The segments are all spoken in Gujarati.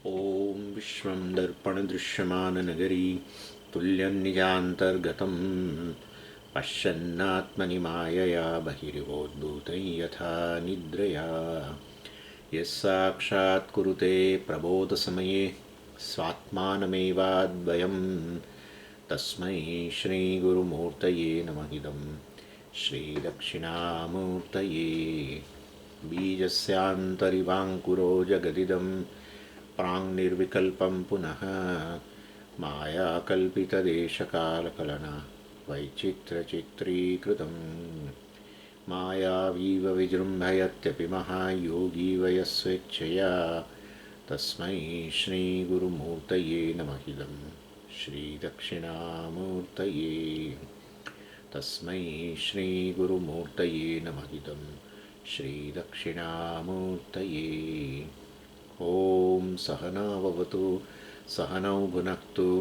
ॐ विश्वं दर्पणदृश्यमाननगरी तुल्यन्निजान्तर्गतं पश्यन्नात्मनि मायया बहिर्वोद्भूतं यथा निद्रया यस्साक्षात् कुरुते प्रबोधसमये स्वात्मानमेवाद्वयं तस्मै श्रीगुरुमूर्तये नमः इदं श्रीदक्षिणामूर्तये बीजस्यान्तरिवाङ्कुरो जगदिदं प्राङ्निर्विकल्पं पुनः मायाकल्पितदेशकालकलना वैचित्र्यचित्रीकृतं मायावीव विजृम्भयत्यपि महायोगी वयस्वेच्छया तस्मै श्रीगुरुमूर्तये नमः इदं श्रीदक्षिणामूर्तये तस्मै श्रीगुरुमूर्तये नमः इदं श्रीदक्षिणामूर्तये ॐ सहनाववतु सहनौ भुनक्तु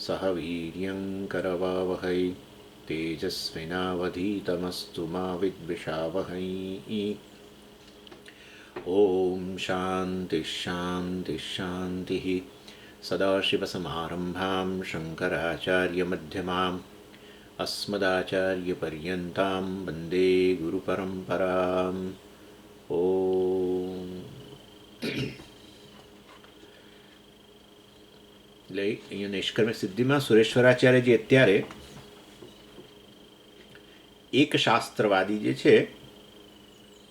सह वीर्यङ्करवावहै तेजस्विनावधीतमस्तु मा विद्विषावहै ॐ शान्तिः सदाशिवसमारम्भां शङ्कराचार्यमध्यमाम् अस्मदाचार्यपर्यन्तां वन्दे गुरुपरम्पराम् ॐ એટલે અહીંયા નિષ્કર્મ સિદ્ધિમાં સુરેશ્વરાચાર્યજી અત્યારે એક શાસ્ત્રવાદી જે છે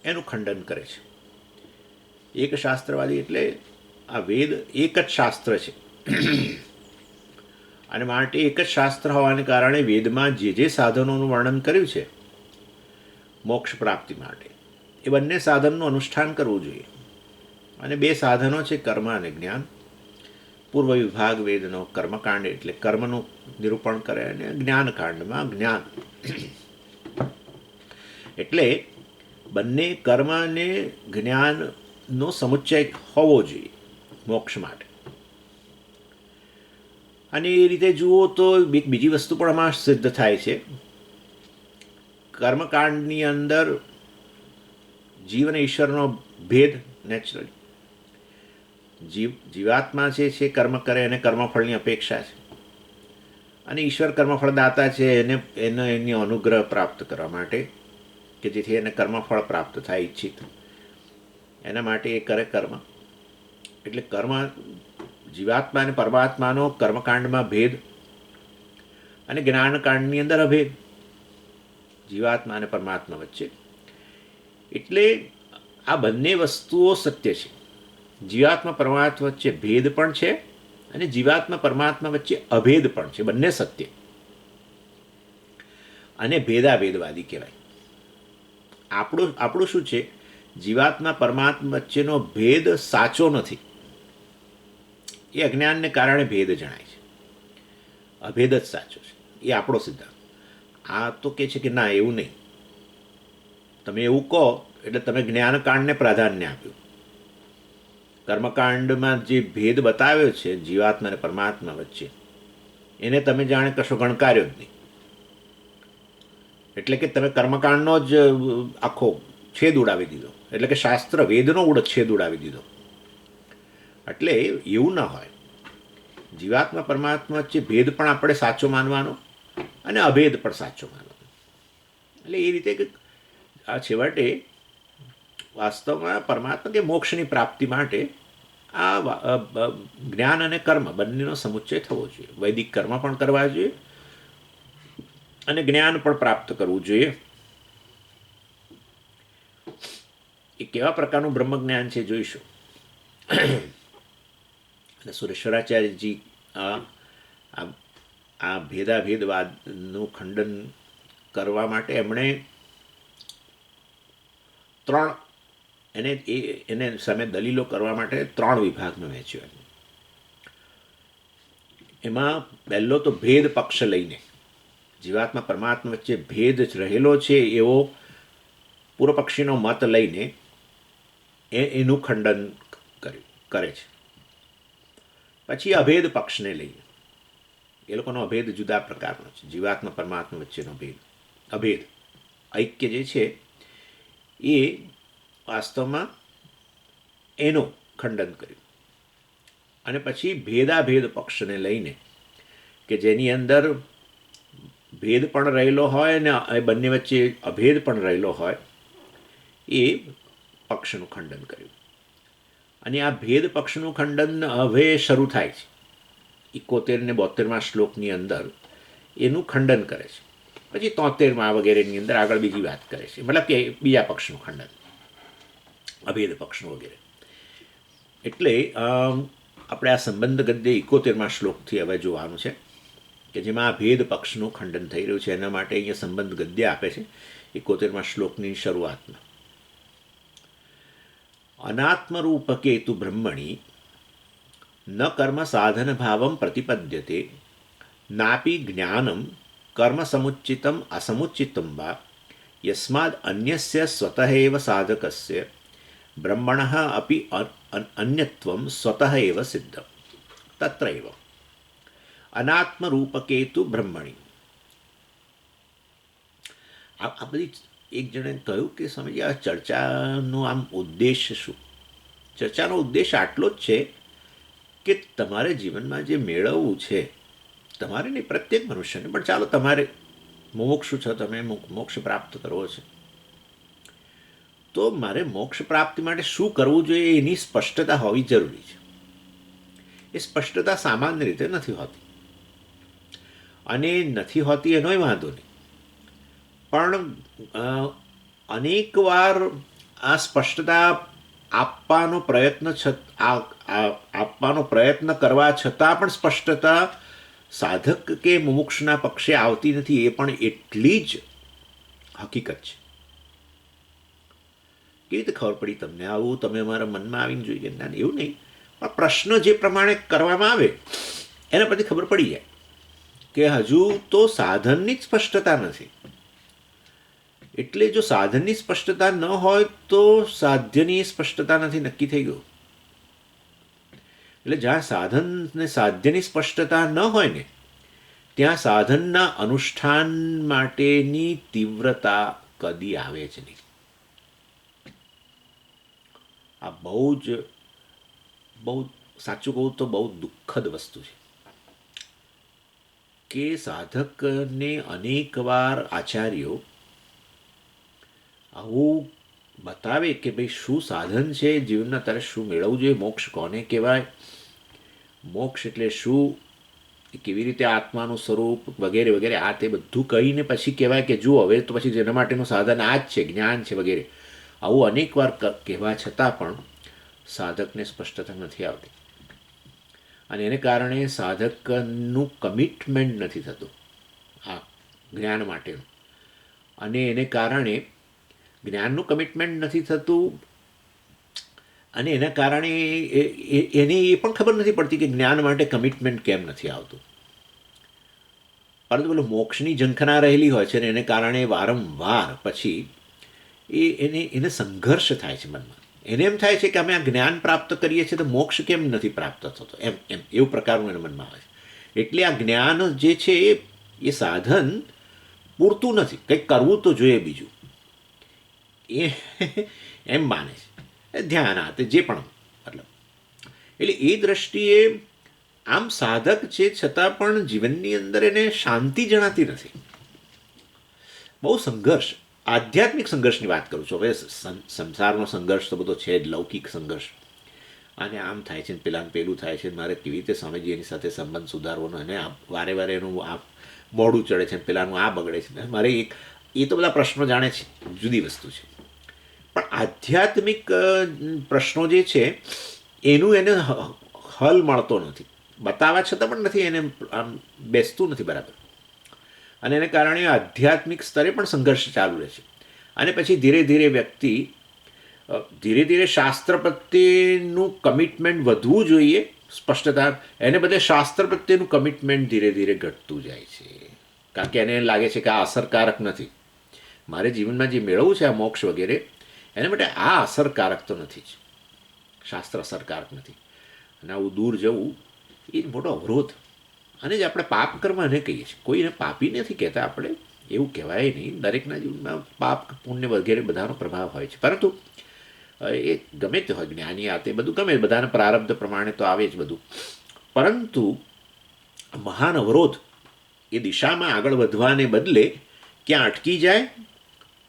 એનું ખંડન કરે છે. એક શાસ્ત્રવાદી એટલે આ વેદ એક જ શાસ્ત્ર છે અને માટે એક જ શાસ્ત્ર હોવાને કારણે વેદમાં જે સાધનોનું વર્ણન કર્યું છે મોક્ષ પ્રાપ્તિ માટે એ બંને સાધનનું અનુષ્ઠાન કરવું જોઈએ. અને બે સાધનો છે કર્મ અને જ્ઞાન. પૂર્વ વિભાગ વેદનો કર્મકાંડ એટલે કર્મનું નિરૂપણ કરે અને જ્ઞાનકાંડમાં જ્ઞાન એટલે બંને કર્મ અને જ્ઞાનનો સમુચ્ચય હોવો જોઈએ મોક્ષ માટે. અને એ રીતે જુઓ તો બીજી વસ્તુ પણ આમાં સિદ્ધ થાય છે. કર્મકાંડની અંદર જીવ અને ઈશ્વરનો ભેદ નેચરલી જીવાત્મા જે છે કર્મ કરે અને કર્મફળની અપેક્ષા છે અને ઈશ્વર કર્મફળદાતા છે એનો અનુગ્રહ પ્રાપ્ત કરવા માટે કે જેથી એને કર્મફળ પ્રાપ્ત થાય ઈચ્છિત એના માટે એ કરે કર્મ. એટલે કર્મ જીવાત્મા અને પરમાત્માનો કર્મકાંડમાં ભેદ અને જ્ઞાનકાંડની અંદર અભેદ જીવાત્મા અને પરમાત્મા વચ્ચે. એટલે આ બંને વસ્તુઓ સત્ય છે. જીવાત્મા પરમાત્મા વચ્ચે ભેદ પણ છે અને જીવાત્મા પરમાત્મા વચ્ચે અભેદ પણ છે. બંને સત્ય અને ભેદાભેદવાદી કહેવાય. આપણું શું છે? જીવાત્મા પરમાત્મા વચ્ચેનો ભેદ સાચો નથી. એ અજ્ઞાનને કારણે ભેદ જણાય છે. અભેદ જ સાચો છે. એ આપણો સિદ્ધાંત. આ તો કહે છે કે ના, એવું નહીં. તમે એવું કહો એટલે તમે જ્ઞાનકાંડને પ્રાધાન્ય આપ્યું. કર્મકાંડમાં જે ભેદ બતાવ્યો છે જીવાત્મા અને પરમાત્મા વચ્ચે એને તમે જાણે કશો ગણકાર્યો જ નહીં. એટલે કે તમે કર્મકાંડનો જ આખો છેદ ઉડાવી દીધો. એટલે કે શાસ્ત્ર વેદનો છેદ ઉડાવી દીધો. એટલે એવું ના હોય. જીવાત્મા પરમાત્મા વચ્ચે ભેદ પણ આપણે સાચો માનવાનો અને અભેદ પણ સાચો માનવાનો. એટલે એ રીતે આ છેવટે વાસ્તવમાં પરમાત્મા કે મોક્ષની પ્રાપ્તિ માટે આ જ્ઞાન અને કર્મ બંનેનો સમુચ્ચય થવો જોઈએ. વૈદિક કર્મ પણ કરવા જોઈએ અને જ્ઞાન પણ પ્રાપ્ત કરવું જોઈએ. એ કેવા પ્રકારનું બ્રહ્મજ્ઞાન છે જોઈશું. અને સુરેશ્વરાચાર્યજી આ ભેદાભેદવાદનું ખંડન કરવા માટે એમણે એને સામે દલીલો કરવા માટે 3 વિભાગમાં વહેંચ્યો. એમાં પહેલો તો ભેદ પક્ષ લઈને જીવાત્મા પરમાત્મા વચ્ચે ભેદ રહેલો છે એવો પૂર્વપક્ષીનો મત લઈને એનું ખંડન કરે છે. પછી અભેદ પક્ષને લઈને એ લોકોનો અભેદ જુદા પ્રકારનો છે. જીવાત્મા પરમાત્મા વચ્ચેનો અભેદ ઐક્ય જે છે એ વાસ્તવમાં એનું ખંડન કર્યું. અને પછી ભેદાભેદ પક્ષને લઈને કે જેની અંદર ભેદ પણ રહેલો હોય અને એ બંને વચ્ચે અભેદ પણ રહેલો હોય એ પક્ષનું ખંડન કર્યું. અને આ ભેદ પક્ષનું ખંડન હવે શરૂ થાય છે 71 ને 72માં શ્લોકની અંદર એનું ખંડન કરે છે. પછી 73માં વગેરેની અંદર આગળ બીજી વાત કરે છે, મતલબ કે બીજા પક્ષનું ખંડન, અભેદ પક્ષનું વગેરે. એટલે આપણે આ સંબંધ ગદ્ય 71માં શ્લોકથી હવે જોવાનું છે કે જેમાં આ ભેદ પક્ષનું ખંડન થઈ રહ્યું છે. એના માટે અહીંયા સંબંધ ગદ્ય આપે છે 71માં શ્લોકની શરૂઆતમાં. અનાત્મરૂપકેતુ બ્રહ્મણી ન કર્મ સાધન ભાવમ પ્રતિપદ્યતે નાપી જ્ઞાનમ કર્મ સમુચ્ચિતમ અસમુચ્ચિતમ વા યસ્માદ અન્યસ્ય સ્વતઃ એવ સાધકસ્ય બ્રહ્મણઃ અપી અન્યત્વમ સ્વતઃ એવ સિદ્ધમ તત્રૈવ અનાત્મરૂપકેતુ બ્રહ્મણી. આ બધી એક જણે કહ્યું કે સ્વામીજી આ ચર્ચાનો આમ ઉદ્દેશ શું? ચર્ચાનો ઉદ્દેશ આટલો જ છે કે તમારે જીવનમાં જે મેળવવું છે, તમારે નહીં, પ્રત્યેક મનુષ્યને, પણ ચાલો તમારે મુમુક્ષુ છો, તમે મોક્ષ પ્રાપ્ત કરવો છે, તો મારે મોક્ષ પ્રાપ્તિ માટે શું કરવું જોઈએ એની સ્પષ્ટતા હોવી જરૂરી છે. એ સ્પષ્ટતા સામાન્ય રીતે નથી હોતી, અને નથી હોતી એનોય વાંધો નહીં, પણ અનેક વાર આ સ્પષ્ટતા આપવાનો પ્રયત્ન કરવા છતાં પણ સ્પષ્ટતા સાધક કે મુમુક્ષના પક્ષે આવતી નથી. એ પણ એટલી જ હકીકત છે. કેવી રીતે ખબર પડી તમને? આવું તમે અમારા મનમાં આવીને જોઈએ ના, એવું નહીં, પણ પ્રશ્ન જે પ્રમાણે કરવામાં આવે એના પરથી ખબર પડી જાય કે હજુ તો સાધનની જ સ્પષ્ટતા નથી. એટલે જો સાધનની સ્પષ્ટતા ન હોય તો સાધ્યની સ્પષ્ટતા નથી, નક્કી થઈ ગયું. એટલે જ્યાં સાધન ને સાધ્યની સ્પષ્ટતા ન હોય ને ત્યાં સાધનના અનુષ્ઠાન માટેની તીવ્રતા કદી આવે જ નહીં. આ બહુ સાચું કહું તો બહુ દુઃખદ વસ્તુ છે કે સાધકને અનેક વાર આચાર્યો આવું બતાવે કે ભાઈ શું સાધન છે જીવનના, તારે શું મેળવવું જોઈએ, મોક્ષ કોને કહેવાય, મોક્ષ એટલે શું, કેવી રીતે આત્માનું સ્વરૂપ વગેરે વગેરે, આ તે બધું કહીને પછી કહેવાય કે જુઓ હવે તો પછી જેના માટેનું સાધન આ જ છે, જ્ઞાન છે વગેરે. આવું અનેક વાર કહેવા છતાં પણ સાધકને સ્પષ્ટતા નથી આવતી, અને એને કારણે સાધકનું કમિટમેન્ટ નથી થતું આ જ્ઞાન માટેનું, અને એને કારણે જ્ઞાનનું કમિટમેન્ટ નથી થતું, અને એના કારણે એને એ પણ ખબર નથી પડતી કે જ્ઞાન માટે કમિટમેન્ટ કેમ નથી આવતું. પરંતુ પેલું મોક્ષની ઝંખના રહેલી હોય છે, અને એને કારણે વારંવાર પછી એને સંઘર્ષ થાય છે મનમાં. એને એમ થાય છે કે અમે આ જ્ઞાન પ્રાપ્ત કરીએ છીએ તો મોક્ષ કેમ નથી પ્રાપ્ત થતો, એમ એવું પ્રકારનું એના મનમાં હોય છે. એટલે આ જ્ઞાન જે છે એ સાધન પૂરતું નથી, કંઈક કરવું તો જોઈએ બીજું, એ એમ માને છે. ધ્યાન આ તે જે પણ મતલબ, એટલે એ દ્રષ્ટિએ આમ સાધક છે છતાં પણ જીવનની અંદર એને શાંતિ જણાતી નથી. બહુ સંઘર્ષ, આધ્યાત્મિક સંઘર્ષની વાત કરું છું. હવે સંસારનો સંઘર્ષ તો બધો છે જ, લૌકિક સંઘર્ષ, અને આમ થાય છે ને પેલાને પેલું થાય છે, મારે કેવી રીતે સ્વામીજી એની સાથે સંબંધ સુધારવાનો, અને વારે વારે એનું આ મોઢું ચડે છે, પેલાનું આ બગડે છે, મારે એ તો બધા પ્રશ્નો જાણે છે, જુદી વસ્તુ છે. પણ આધ્યાત્મિક પ્રશ્નો જે છે એનું એને હલ મળતો નથી, બતાવવા છતાં પણ નથી, એને આમ બેસતું નથી બરાબર, અને એને કારણે આધ્યાત્મિક સ્તરે પણ સંઘર્ષ ચાલુ રહે છે. અને પછી ધીરે ધીરે વ્યક્તિ ધીરે ધીરે શાસ્ત્ર પ્રત્યેનું કમિટમેન્ટ વધવું જોઈએ, સ્પષ્ટતા, એને બદલે શાસ્ત્ર પ્રત્યેનું કમિટમેન્ટ ધીરે ધીરે ઘટતું જાય છે, કારણ કે એને લાગે છે કે આ અસરકારક નથી, મારે જીવનમાં જે મેળવવું છે આ મોક્ષ વગેરે, એને માટે આ અસરકારક તો નથી જ, શાસ્ત્ર અસરકારક નથી, અને આવું દૂર જવું એ મોટો અવરોધ. અને જ આપણે પાપ કર્મ એને કહીએ છીએ, કોઈને પાપી નથી કહેતા આપણે, એવું કહેવાય નહીં, દરેકના જીવનમાં પાપ પુણ્ય વગેરે બધાનો પ્રભાવ હોય છે, પરંતુ એ ગમે તે હોય, જ્ઞાની આ તે બધું ગમે, બધાના પ્રારબ્ધ પ્રમાણે તો આવે જ બધું. પરંતુ મહાન અવરોધ એ દિશામાં આગળ વધવાને બદલે ક્યાં અટકી જાય,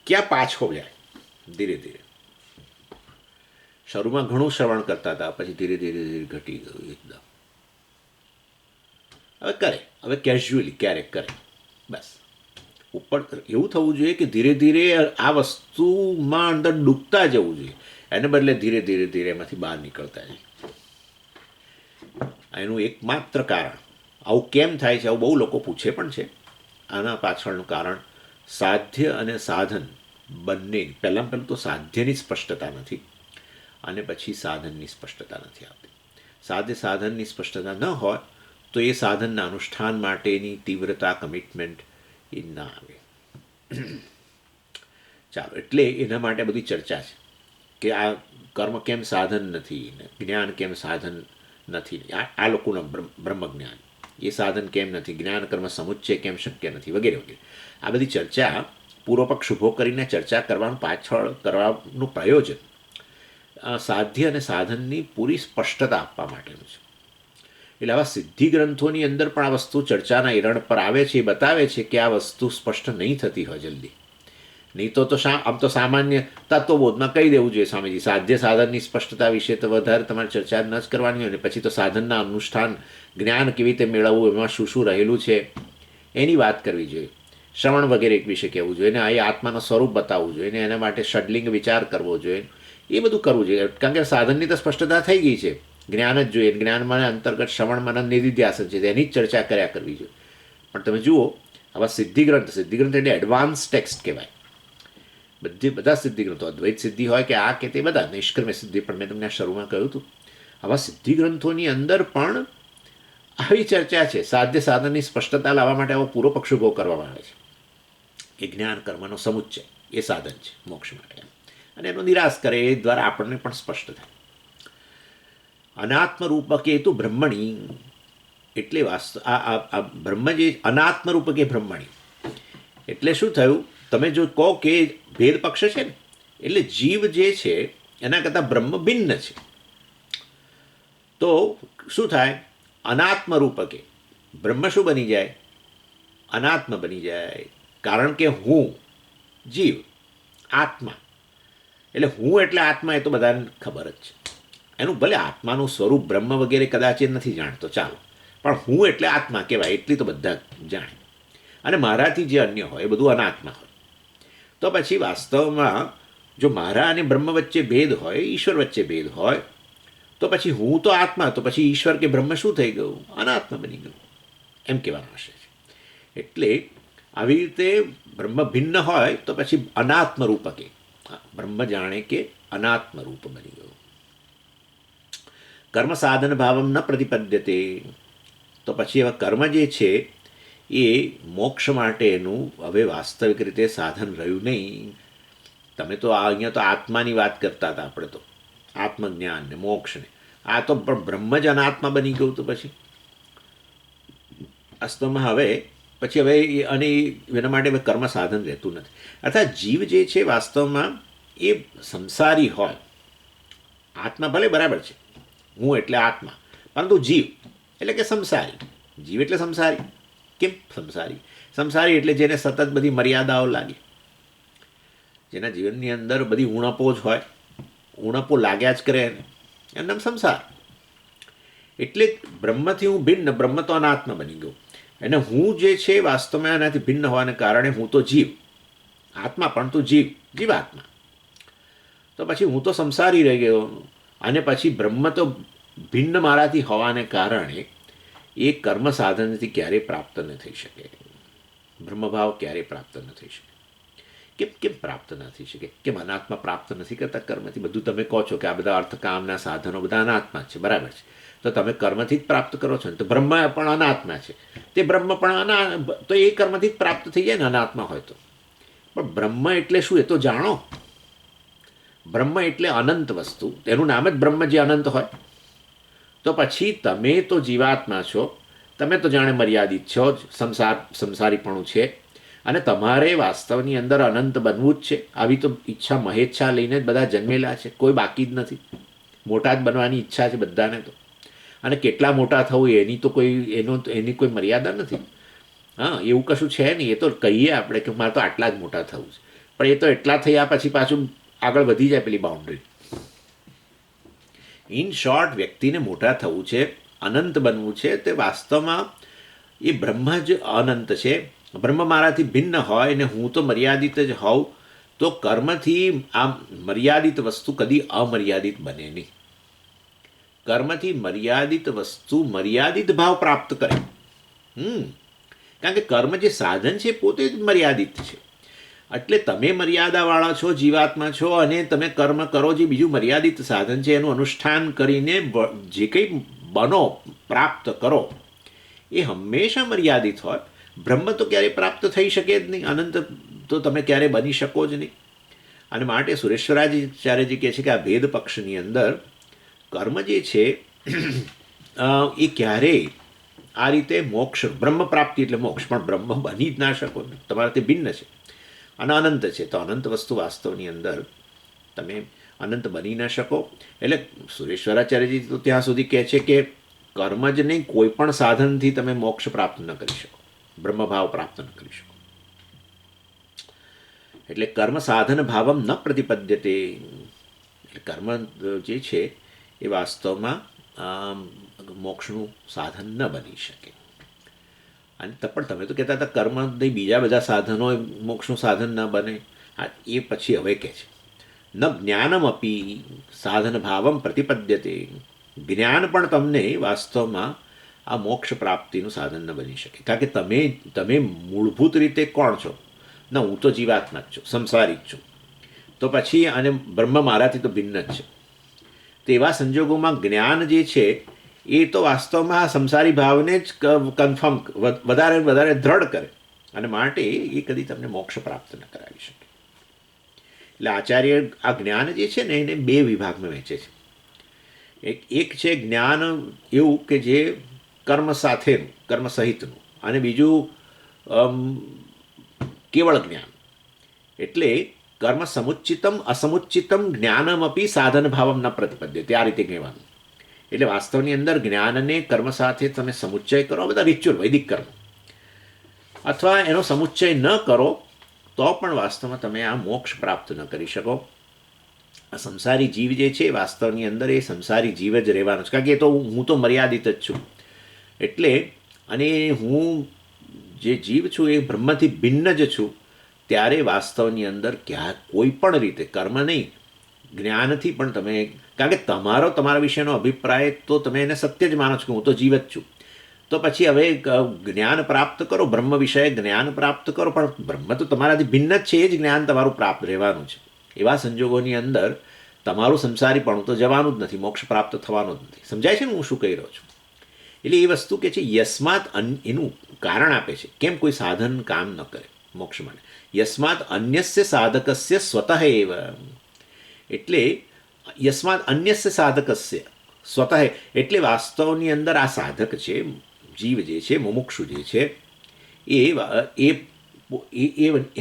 ક્યાં પાછો જાય ધીરે ધીરે. શરૂમાં ઘણું શ્રવણ કરતા હતા, પછી ધીરે ધીરે ધીરે ઘટી ગયું એકદમ. હવે કરે, હવે કેઝ્યુઅલી ક્યારેક કરે, બસ. ઉપર એવું થવું જોઈએ કે ધીરે ધીરે આ વસ્તુમાં અંદર ડૂબતા જવું જોઈએ, એને બદલે ધીરે ધીરે ધીરે એમાંથી બહાર નીકળતા જાય. એનું એકમાત્ર કારણ, આવું કેમ થાય છે આવું બહુ લોકો પૂછે પણ છે. આના પાછળનું કારણ સાધ્ય અને સાધન બંને. પહેલાં તો સાધ્યની સ્પષ્ટતા નથી, અને પછી સાધનની સ્પષ્ટતા નથી આવતી. સાધનની સ્પષ્ટતા ન હોય તો એ સાધનના અનુષ્ઠાન માટેની તીવ્રતા, કમિટમેન્ટ એ ના આવે. ચાલો, એટલે એના માટે બધી ચર્ચા છે કે આ કર્મ કેમ સાધન નથી, ને જ્ઞાન કેમ સાધન નથી, આ લોકોનું બ્રહ્મજ્ઞાન એ સાધન કેમ નથી, જ્ઞાન કર્મ સમુચ્ચય કેમ શક્ય નથી, વગેરે વગેરે. આ બધી ચર્ચા પૂર્વ પક્ષ ઊભો કરીને ચર્ચા કરવાનું પાછળ કરવાનું પ્રયોજન સાધ્ય અને સાધનની પૂરી સ્પષ્ટતા આપવા માટેનું છે. એટલે આવા સિદ્ધિ ગ્રંથોની અંદર પણ આ વસ્તુ ચર્ચાના એરણ પર આવે છે, એ બતાવે છે કે આ વસ્તુ સ્પષ્ટ નહીં થતી હોય જલ્દી. નહીં તો આમ તો સામાન્ય તત્વબોધમાં કહી દેવું જોઈએ સ્વામીજી, સાધ્ય સાધનની સ્પષ્ટતા વિશે તો વધારે તમારે ચર્ચા ન જ કરવાની હોય ને, પછી તો સાધનના અનુષ્ઠાન, જ્ઞાન કેવી રીતે મેળવવું, એમાં શું શું રહેલું છે એની વાત કરવી જોઈએ. શ્રવણ વગેરે વિશે કહેવું જોઈએ, ને આ આત્માનું સ્વરૂપ બતાવવું જોઈએ, ને એના માટે ષડલિંગ વિચાર કરવો જોઈએ, એ બધું કરવું જોઈએ. કારણ કે સાધનની તો સ્પષ્ટતા થઈ ગઈ છે, જ્ઞાન જ જોઈએ. જ્ઞાનમાં અંતર્ગત શ્રવણ મનન નિધિધ્યાસન છે, એની જ ચર્ચા કર્યા કરવી જોઈએ. પણ તમે જુઓ, આવા સિદ્ધિગ્રંથ એટલે એડવાન્સ ટેક્સ્ટ કહેવાય. બધા સિદ્ધિગ્રંથો, અદ્વૈત સિદ્ધિ હોય કે આ કે તે બધા, નિષ્ક્રમ્ય સિદ્ધિ પણ મેં તમને શરૂમાં કહ્યું હતું. આવા સિદ્ધિગ્રંથોની અંદર પણ આવી ચર્ચા છે. સાધ્ય સાધનની સ્પષ્ટતા લાવવા માટે આવો પૂરો પક્ષ ઉભો કરવામાં આવે છે કે જ્ઞાન કર્મનો સમુચ્ચય એ સાધન છે મોક્ષ માટે, અને એનો નિરાશ કરે એ દ્વારા આપણને પણ સ્પષ્ટ થાય. અનાત્મ રૂપકે તું બ્રહ્મણી, એટલે આ બ્રહ્મ જે અનાત્મ રૂપકે બ્રહ્મણી એટલે શું થયું? તમે જો કહો કે ભેદ પક્ષ છે ને, એટલે જીવ જે છે એના કરતાં બ્રહ્મ ભિન્ન છે, તો શું થાય? અનાત્મ રૂપકે બ્રહ્મ શું બની જાય? અનાત્મ બની જાય. કારણ કે હું જીવ, આત્મા, એટલે હું એટલે આત્મા એ તો બધાને ખબર જ છે. એનું ભલે આત્માનું સ્વરૂપ બ્રહ્મ વગેરે કદાચ એ નથી જાણતો, ચાલો, પણ હું એટલે આત્મા કહેવાય એટલી તો બધા જાણે. અને મારાથી જે અન્ય હોય એ બધું અનાત્મા હોય. તો પછી વાસ્તવમાં જો મારા અને બ્રહ્મ વચ્ચે ભેદ હોય, ઈશ્વર વચ્ચે ભેદ હોય, તો પછી હું તો આત્મા, તો પછી ઈશ્વર કે બ્રહ્મ શું થઈ ગયું? અનાત્મા બની ગયું, એમ કહેવાનો આશય છે. એટલે આવી રીતે બ્રહ્મ ભિન્ન હોય તો પછી અનાત્મ રૂપકે બ્રહ્મ જાણે કે અનાત્મ રૂપ બની ગયું. કર્મ સાધન ભાવમ ન પ્રતિપદ્યતે, તો પછી એવા કર્મ જે છે એ મોક્ષ માટેનું હવે વાસ્તવિક રીતે સાધન રહ્યું નહીં. તમે તો અહીંયા તો આત્માની વાત કરતા હતા, આપણે તો આત્મજ્ઞાન ને મોક્ષને, આ તો પણ બ્રહ્મ જ અનાત્મા બની ગયું. તો પછી વાસ્તવમાં હવે અને એના માટે હવે કર્મ સાધન રહેતું નથી. અર્થાત જીવ જે છે વાસ્તવમાં એ સંસારી હોય, આત્મા ભલે બરાબર છે, હું એટલે આત્મા, પરંતુ જીવ એટલે કે સંસારી. જીવ એટલે સંસારી. કેમ સંસારી? સંસારી એટલે જેને સતત બધી મર્યાદાઓ લાગે, જેના જીવનની અંદર બધી ઉણપો જ હોય, ઉણપો લાગ્યા જ કરે, એનું નામ સંસાર. એટલે બ્રહ્મથી હું ભિન્ન, બ્રહ્મ તો અનાત્મા બની ગયો. અને હું જે છે વાસ્તવમાં એનાથી ભિન્ન હોવાને કારણે હું તો જીવ, આત્મા પણ તો જીવાત્મા. તો પછી હું તો સંસારી રહી ગયો, અને પછી બ્રહ્મ તો ભિન્ન મારાથી હોવાને કારણે એ કર્મ સાધનથી ક્યારેય પ્રાપ્ત ન થઈ શકે. બ્રહ્મભાવ ક્યારેય પ્રાપ્ત ન થઈ શકે. કેમ પ્રાપ્ત ન થઈ શકે? કેમ અનાત્મા પ્રાપ્ત નથી કરતા કર્મથી? બધું તમે કહો છો કે આ બધા અર્થકામના સાધનો બધા અનાત્મા છે, બરાબર છે, તો તમે કર્મથી જ પ્રાપ્ત કરો છો ને, તો બ્રહ્મ પણ અનાત્મા છે, તે બ્રહ્મ પણ તો એ કર્મથી જ પ્રાપ્ત થઈ જાય ને અનાત્મા હોય તો. પણ બ્રહ્મ એટલે શું? એ તો જાણો. બ્રહ્મ એટલે અનંત વસ્તુ, એનું નામ જ બ્રહ્મ જે અનંત હોય. તો પછી તમે તો જીવાત્મા છો, તમે તો જાણે મર્યાદિત છો, સંસારીપણું છે, અને તમારે વાસ્તવની અંદર અનંત બનવું જ છે. આવી તો ઈચ્છા મહેચ્છા લઈને જ બધા જન્મેલા છે, કોઈ બાકી જ નથી. મોટા જ બનવાની ઈચ્છા છે બધાને તો. અને કેટલા મોટા થવું એની કોઈ મર્યાદા નથી. હા, એવું કશું છે નહીં. એ તો કહીએ આપણે કે મારે તો આટલા જ મોટા થવું છે, પણ એ તો એટલા થયા પછી પાછું આગળ વધી જાય પેલી બાઉન્ડ્રી. ઇન શોર્ટ, વ્યક્તિને મોટા થવું છે, અનંત બનવું છે, તે વાસ્તવમાં એ બ્રહ્મ જ અનંત છે. બ્રહ્મ મારાથી ભિન્ન હોય ને હું તો મર્યાદિત જ હોઉં, તો કર્મથી આ મર્યાદિત વસ્તુ કદી અમર્યાદિત બને નહીં. કર્મથી મર્યાદિત વસ્તુ મર્યાદિત ભાવ પ્રાપ્ત કરે. કારણ કે કર્મ જે સાધન છે પોતે જ મર્યાદિત છે. એટલે તમે મર્યાદાવાળા છો, જીવાત્મા છો, અને તમે કર્મ કરો જે બીજું મર્યાદિત સાધન છે એનું અનુષ્ઠાન કરીને જે કંઈ બનો, પ્રાપ્ત કરો, એ હંમેશા મર્યાદિત હોય. બ્રહ્મ તો ક્યારેય પ્રાપ્ત થઈ શકે જ નહીં. અનંત તો તમે ક્યારેય બની શકો જ નહીં. અને માટે સુરેશ્વરાચાર્યજી કહે છે કે આ ભેદ પક્ષની અંદર કર્મ જે છે એ ક્યારેય આ રીતે મોક્ષ, બ્રહ્મ પ્રાપ્તિ એટલે મોક્ષ, પણ બ્રહ્મ બની જ ના શકો. તમારાથી ભિન્ન છે અને અનંત છે. તો અનંત વસ્તુ વાસ્તવની અંદર તમે અનંત બની ન શકો. એટલે સુરેશ્વરાચાર્યજી તો ત્યાં સુધી કહે છે કે કર્મ જ નહીં, કોઈ પણ સાધનથી તમે મોક્ષ પ્રાપ્ત ન કરી શકો, બ્રહ્મભાવ પ્રાપ્ત ન કરી શકો. એટલે કર્મ સાધન ભાવમ ન પ્રતિપદ્યતે. એટલે કર્મ જે છે એ વાસ્તવમાં મોક્ષનું સાધન ન બની શકે. અને પણ તમે તો કહેતા હતા કર્મ નહીં, બીજા બધા સાધનો મોક્ષનું સાધન ન બને. હા, એ પછી હવે કહે છે ન જ્ઞાનમ અપી સાધન ભાવમ પ્રતિપદ્યતે. જ્ઞાન પણ તમને વાસ્તવમાં આ મોક્ષ પ્રાપ્તિનું સાધન ન બની શકે. કારણ કે તમે મૂળભૂત રીતે કોણ છો? ના, હું તો જીવાત્મા જ છું, સંસારી જ છું. તો પછી અને બ્રહ્મ મારાથી તો ભિન્ન જ છે. તો એવા સંજોગોમાં જ્ઞાન જે છે એ તો વાસ્તવમાં આ સંસારી ભાવને જ કન્ફર્મ, વધારે દ્રઢ કરે. અને માટે એ કદી તમને મોક્ષ પ્રાપ્ત ન કરાવી શકે. એટલે આચાર્ય આ જ્ઞાન જે છે ને એને બે વિભાગમાં વહેંચે છે. એક છે જ્ઞાન એવું કે જે કર્મ સાથેનું, કર્મ સહિતનું, અને બીજું કેવળ જ્ઞાન. એટલે કર્મ સમુચ્ચિતમ અસમુચ્ચિતમ જ્ઞાનમપી સાધન ભાવમ ન પ્રતિપદ્યતે, આ રીતે કહેવાનું. એટલે વાસ્તવની અંદર જ્ઞાનને કર્મ સાથે તમે સમુચ્ચય કરો, બધા રિચ્યુઅલ વૈદિક કર્મ, અથવા એનો સમુચ્ચય ન કરો તો પણ વાસ્તવમાં તમે આ મોક્ષ પ્રાપ્ત ન કરી શકો. આ સંસારી જીવ જે છે વાસ્તવની અંદર એ સંસારી જીવ જ રહેવાનો છે. કારણ કે એ તો હું તો મર્યાદિત જ છું. એટલે અને હું જે જીવ છું એ બ્રહ્મથી ભિન્ન જ છું. ત્યારે વાસ્તવની અંદર કોઈ પણ રીતે કર્મ નહીં, જ્ઞાનથી પણ તમે, કારણ કે તમારા વિશેનો અભિપ્રાય તો તમે એને સત્ય જ માનો છો કે હું તો જીવ જ છું. તો પછી હવે જ્ઞાન પ્રાપ્ત કરો, બ્રહ્મ વિષય જ્ઞાન પ્રાપ્ત કરો, પણ બ્રહ્મ તો તમારાથી ભિન્ન જ છે. એ જ જ્ઞાન તમારું પ્રાપ્ત રહેવાનું છે. એવા સંજોગોની અંદર તમારું સંસારીપણું તો જવાનું જ નથી, મોક્ષ પ્રાપ્ત થવાનું જ નથી. સમજાય છે ને હું શું કહી રહ્યો છું? એટલે એ વસ્તુ કે છે યસ્માત, એનું કારણ આપે છે કેમ કોઈ સાધન કામ ન કરે મોક્ષ માટે. યસ્માત અન્યસ્ય સાધકસ્ય સ્વતઃ એવ. એટલે યસ્માત અન્યસ્ય સાધકસ્ય સ્વતઃ, એટલે વાસ્તવની અંદર આ સાધક છે, જીવ જે છે, મુમુક્ષુ જે છે,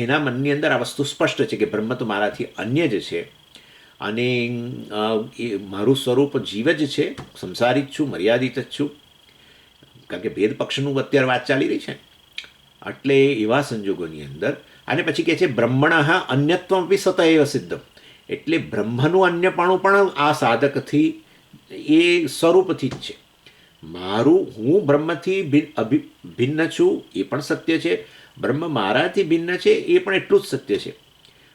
એના મનની અંદર આ વસ્તુ સ્પષ્ટ છે કે બ્રહ્મ તો મારાથી અન્ય જ છે, અને એ મારું સ્વરૂપ જીવ જ છે, સંસારી જ છું, મર્યાદિત જ છું. કારણ કે ભેદ પક્ષનું અત્યારે વાત ચાલી રહી છે. એટલે એવા સંજોગોની અંદર અને પછી કહે છે બ્રહ્મણ અન્યત્વમપી સત એવ સિદ્ધમ. એટલે બ્રહ્મનું અન્યપણું પણ આ સાધકથી એ સ્વરૂપથી જ છે. હું બ્રહ્મથી ભિન્ન છું એ પણ સત્ય છે, બ્રહ્મ મારાથી ભિન્ન છે એ પણ એટલું જ સત્ય છે.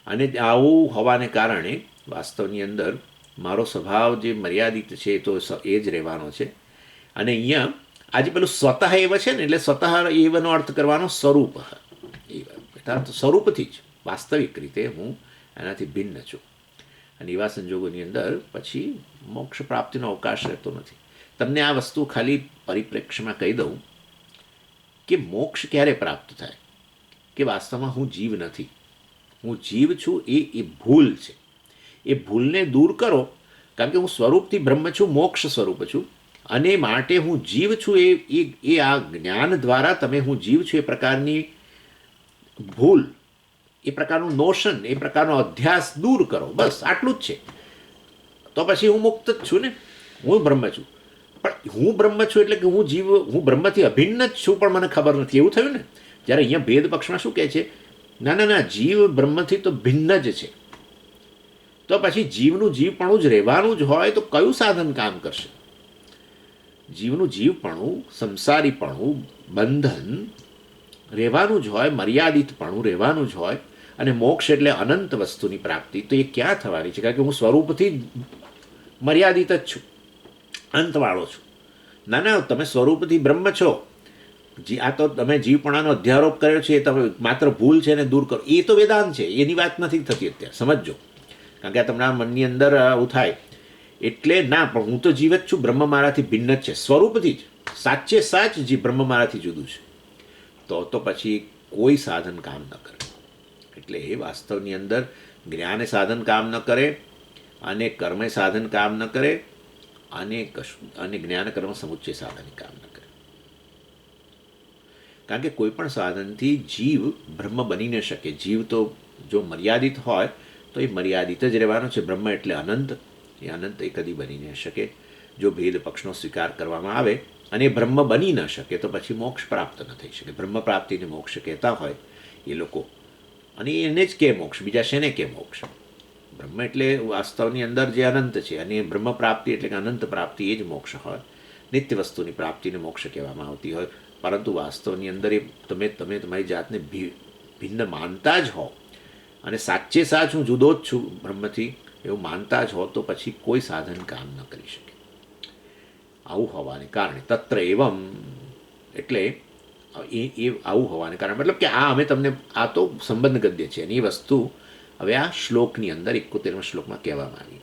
અને આવું હોવાને કારણે વાસ્તવની અંદર મારો સ્વભાવ જે મર્યાદિત છે તો એ જ રહેવાનો છે. અને અહીંયા આજે પેલું સ્વતઃ એવ છે ને, એટલે સ્વતઃ એવનો અર્થ કરવાનો સ્વરૂપ. સ્વરૂપથી જ વાસ્તવિક રીતે હું એનાથી ભિન્ન છું. અને એવા સંજોગોની અંદર પછી મોક્ષ પ્રાપ્તિનો અવકાશ રહેતો નથી. તમને આ વસ્તુ ખાલી પરિપ્રેક્ષ્યમાં કહી દઉં કે મોક્ષ ક્યારે પ્રાપ્ત થાય કે વાસ્તવમાં હું જીવ નથી, હું જીવ છું. એ ભૂલ છે. એ ભૂલને દૂર કરો. કારણ કે હું સ્વરૂપથી બ્રહ્મ છું, મોક્ષ સ્વરૂપ છું, અને માટે હું જીવ છું. એ આ જ્ઞાન દ્વારા તમે હું જીવ છું એ પ્રકારની ભૂલ, એ પ્રકારનું નોશન, એ પ્રકારનો અધ્યાસ દૂર કરો, બસ આટલું જ છે. તો પછી હું મુક્ત જ છું ને, હું બ્રહ્મ છું. પણ હું બ્રહ્મ છું એટલે કે હું બ્રહ્મથી અભિન્ન જ છું, પણ મને ખબર નથી, એવું થયું ને. જ્યારે અહીંયા ભેદ પક્ષમાં શું કહે છે, ના ના ના, જીવ બ્રહ્મથી તો ભિન્ન જ છે. તો પછી જીવનું જીવપણું જ રહેવાનું જ હોય તો કયું સાધન કામ કરશે? જીવનું જીવપણું, સંસારીપણું, બંધન રહેવાનું જ હોય, મર્યાદિતપણું રહેવાનું જ હોય. અને મોક્ષ એટલે અનંત વસ્તુની પ્રાપ્તિ, તો એ ક્યાં થવાની છે? કારણ કે હું સ્વરૂપથી મર્યાદિત જ છું, અંતવાળો છું. ના ના, તમે સ્વરૂપથી બ્રહ્મ છો. આ તો તમે જીવપણાનો અધ્યારોપ કર્યો છે, એ તમે માત્ર ભૂલ છે ને દૂર કરો, એ તો વેદાંત છે, એની વાત નથી થતી અત્યારે, સમજો. કારણ કે આ તમારા મનની અંદર આવું થાય એટલે ના, પણ હું તો જીવ જ છું, બ્રહ્મ મારાથી ભિન્ન જ છે, સ્વરૂપથી જ સાચે સાચ જે બ્રહ્મ મારાથી જુદું છે. તો પછી કોઈ સાધન કામ ન કરે. એટલે એ વાસ્તવની અંદર જ્ઞાને સાધન કામ ન કરે, અને કર્મે સાધન કામ ન કરે, અને જ્ઞાન કર્મ સમુચ્ચય સાધન કામ ન કરે. કારણ કે કોઈ પણ સાધનથી જીવ બ્રહ્મ બની ન શકે. જીવ તો જો મર્યાદિત હોય તો એ મર્યાદિત જ રહેવાનો છે. બ્રહ્મ એટલે અનંત, એ અનંત એ કદી બની ન શકે. જો ભેદ પક્ષનો સ્વીકાર કરવામાં આવે અને બ્રહ્મ બની ન શકે તો પછી મોક્ષ પ્રાપ્ત ન થઈ શકે. બ્રહ્મ પ્રાપ્તિને મોક્ષ કહેતા હોય એ લોકો, અને એને જ કે મોક્ષ, બીજા શેને કે મોક્ષ? બ્રહ્મ એટલે વાસ્તવની અંદર જે અનંત છે, અને બ્રહ્મ પ્રાપ્તિ એટલે કે અનંત પ્રાપ્તિ એ જ મોક્ષ હોય. નિત્ય વસ્તુની પ્રાપ્તિને મોક્ષ કહેવામાં આવતી હોય. પરંતુ વાસ્તવની અંદર એ તમે તમારી જાતને ભિન્ન માનતા જ હો, અને સાચે સાચ હું જુદો જ છું બ્રહ્મથી એવું માનતા જ હો, તો પછી કોઈ સાધન કામ ન કરી શકે. આવું હોવાને કારણે તત્ર એવમ, એટલે એ આવું હોવાને કારણે, મતલબ કે આ અમે તમને, આ તો સંબંધ ગદ્ય છે, અને એ વસ્તુ હવે આ શ્લોકની અંદર 71મા શ્લોકમાં કહેવામાં આવી.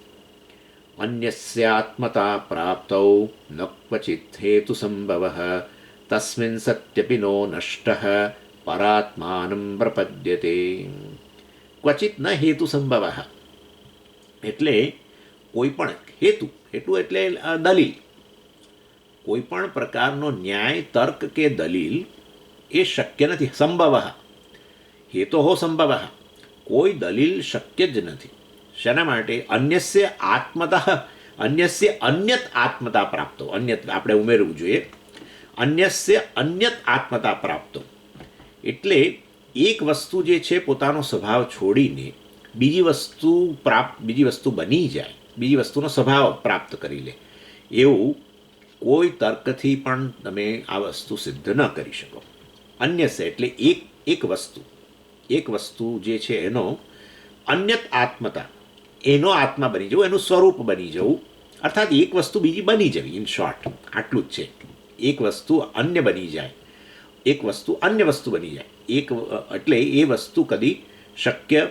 અન્યસ્યાત્મતા પ્રાપ્તૌ ન ક્વચિત હેતુ સંભવ તસ્મિન સત્યપી નો નષ્ટ પરાત્માનમ પ્રપદ્યતે. ક્વચિત ન હેતુ સંભવ, એટલે કોઈ પણ હેતુ, હેતુ એટલે દલીલ, કોઈ પણ પ્રકારનો ન્યાય, તર્ક કે દલીલ એ શક્ય નથી. સંભવ, હેતો હો સંભવ, કોઈ દલીલ શક્ય જ નથી. શેના માટે? અન્યસ્ય આત્મતઃ, અન્યસ્ય અન્યત આત્મતા પ્રાપ્તો, અન્યત આપણે ઉમેરવું જોઈએ, અન્યસ્ય અન્યત આત્મતા પ્રાપ્તો. એટલે એક વસ્તુ જે છે પોતાનો સ્વભાવ છોડીને બીજી વસ્તુ બની જાય, બીજી વસ્તુનો સ્વભાવ પ્રાપ્ત કરી લે, એવું કોઈ તર્કથી પણ તમે આ વસ્તુ સિદ્ધ ન કરી શકો. અન્યસ્ય એટલે એક વસ્તુ જે છે એનો અન્યત આત્મતા, એનો આત્મા બની જવું, એનું સ્વરૂપ બની જવું, અર્થાત એક વસ્તુ બીજી બની જવી. ઇન શોર્ટ આટલું જ છે. એક વસ્તુ અન્ય બની જાય, એક વસ્તુ અન્ય વસ્તુ બની જાય, એટલે એ વસ્તુ કદી શક્ય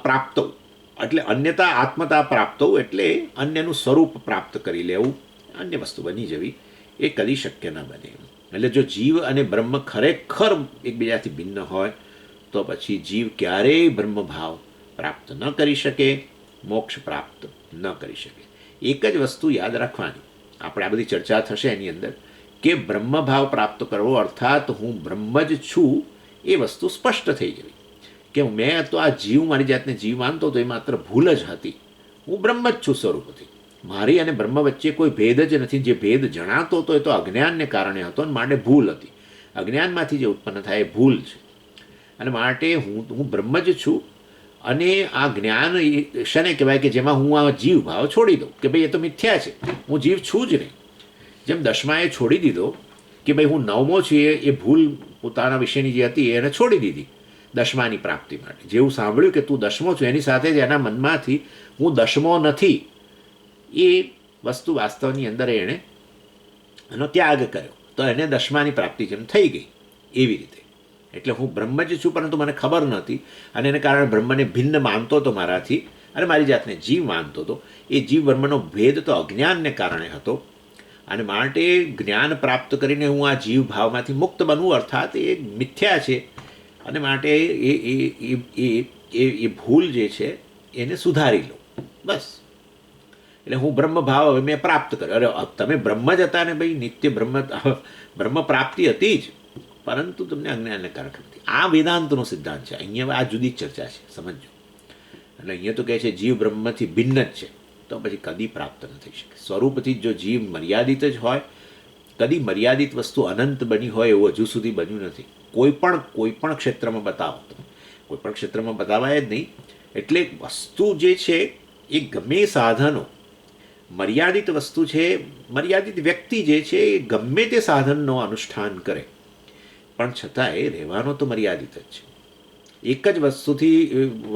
પ્રાપ્તો, એટલે અન્યતા આત્મતા પ્રાપ્તો એટલે અન્યનું સ્વરૂપ પ્રાપ્ત કરી લેવું, અન્ય વસ્તુ બની જવી, એ કદી શક્ય ન બને. એટલે જો જીવ અને બ્રહ્મ ખરેખર એકબીજાથી ભિન્ન હોય તો પછી જીવ ક્યારેય બ્રહ્મભાવ પ્રાપ્ત ન કરી શકે, મોક્ષ પ્રાપ્ત ન કરી શકે. એક જ વસ્તુ યાદ રાખવાની, આપણે આ બધી ચર્ચા થશે એની અંદર, કે બ્રહ્મભાવ પ્રાપ્ત કરવો અર્થાત હું બ્રહ્મ જ છું એ વસ્તુ સ્પષ્ટ થઈ જવી. કે મેં તો આ જીવ, મારી જાતને જીવ માનતો તો એ માત્ર ભૂલ જ હતી. હું બ્રહ્મ જ છું સ્વરૂપથી. મારી અને બ્રહ્મ વચ્ચે કોઈ ભેદ જ નથી. જે ભેદ જણાતો હતો એ તો અજ્ઞાનને કારણે હતો, અને માટે ભૂલ હતી. અજ્ઞાનમાંથી જે ઉત્પન્ન થાય એ ભૂલ છે, અને માટે હું બ્રહ્મ જ છું. અને આ જ્ઞાન શને કહેવાય? કે જેમાં હું આ જીવ ભાવ છોડી દઉં કે ભાઈ એ તો મિથ્યા છે, હું જીવ છું જ નહીં. જેમ દશમાએ છોડી દીધો કે ભાઈ હું નવમો છું, એ ભૂલ પોતાના વિશેની જે હતી એને છોડી દીધી દશમાની પ્રાપ્તિ માટે. જેવું સાંભળ્યું કે તું દશમો છું, એની સાથે જ એના મનમાંથી હું દશમો નથી એ વસ્તુ વાસ્તવની અંદર એણે એનો ત્યાગ કર્યો, તો એને દશમાની પ્રાપ્તિ જેમ થઈ ગઈ. એવી રીતે એટલે હું બ્રહ્મ જ છું, પરંતુ મને ખબર નહોતી, અને એને કારણે બ્રહ્મને ભિન્ન માનતો હતો મારાથી, અને મારી જાતને જીવ માનતો હતો. એ જીવ બ્રહ્મનો ભેદ તો અજ્ઞાનને કારણે હતો, અને માટે જ્ઞાન પ્રાપ્ત કરીને હું આ જીવ ભાવમાંથી મુક્ત બનવું, અર્થાત એ મિથ્યા છે, અને માટે એ ભૂલ જે છે એને સુધારી લો, બસ. એટલે હું બ્રહ્મ ભાવ હવે મેં પ્રાપ્ત કર્યો. અરે તમે બ્રહ્મ જ હતા ને ભાઈ, નિત્ય બ્રહ્મ પ્રાપ્તિ હતી જ, પરંતુ તમને અજ્ઞાનને કારક નથી. આ વેદાંતનો સિદ્ધાંત છે. અહીંયા આ જુદી ચર્ચા છે, સમજો. એટલે અહીંયા તો કહે છે જીવ બ્રહ્મથી ભિન્ન જ છે, તો પછી કદી પ્રાપ્ત ન થઈ શકે. સ્વરૂપથી જો જીવ મર્યાદિત જ હોય, કદી મર્યાદિત વસ્તુ અનંત બની હોય એવું હજુ સુધી બન્યું નથી. કોઈ પણ ક્ષેત્રમાં બતાવો, કોઈ પણ ક્ષેત્રમાં બતાવાય જ નહીં. એટલે વસ્તુ જે છે એ ગમે સાધનો, મર્યાદિત વસ્તુ છે, મર્યાદિત વ્યક્તિ જે છે એ ગમે તે સાધનનો અનુષ્ઠાન કરે, પણ છતાંય રહેવાનો તો મર્યાદિત જ છે. એક જ વસ્તુથી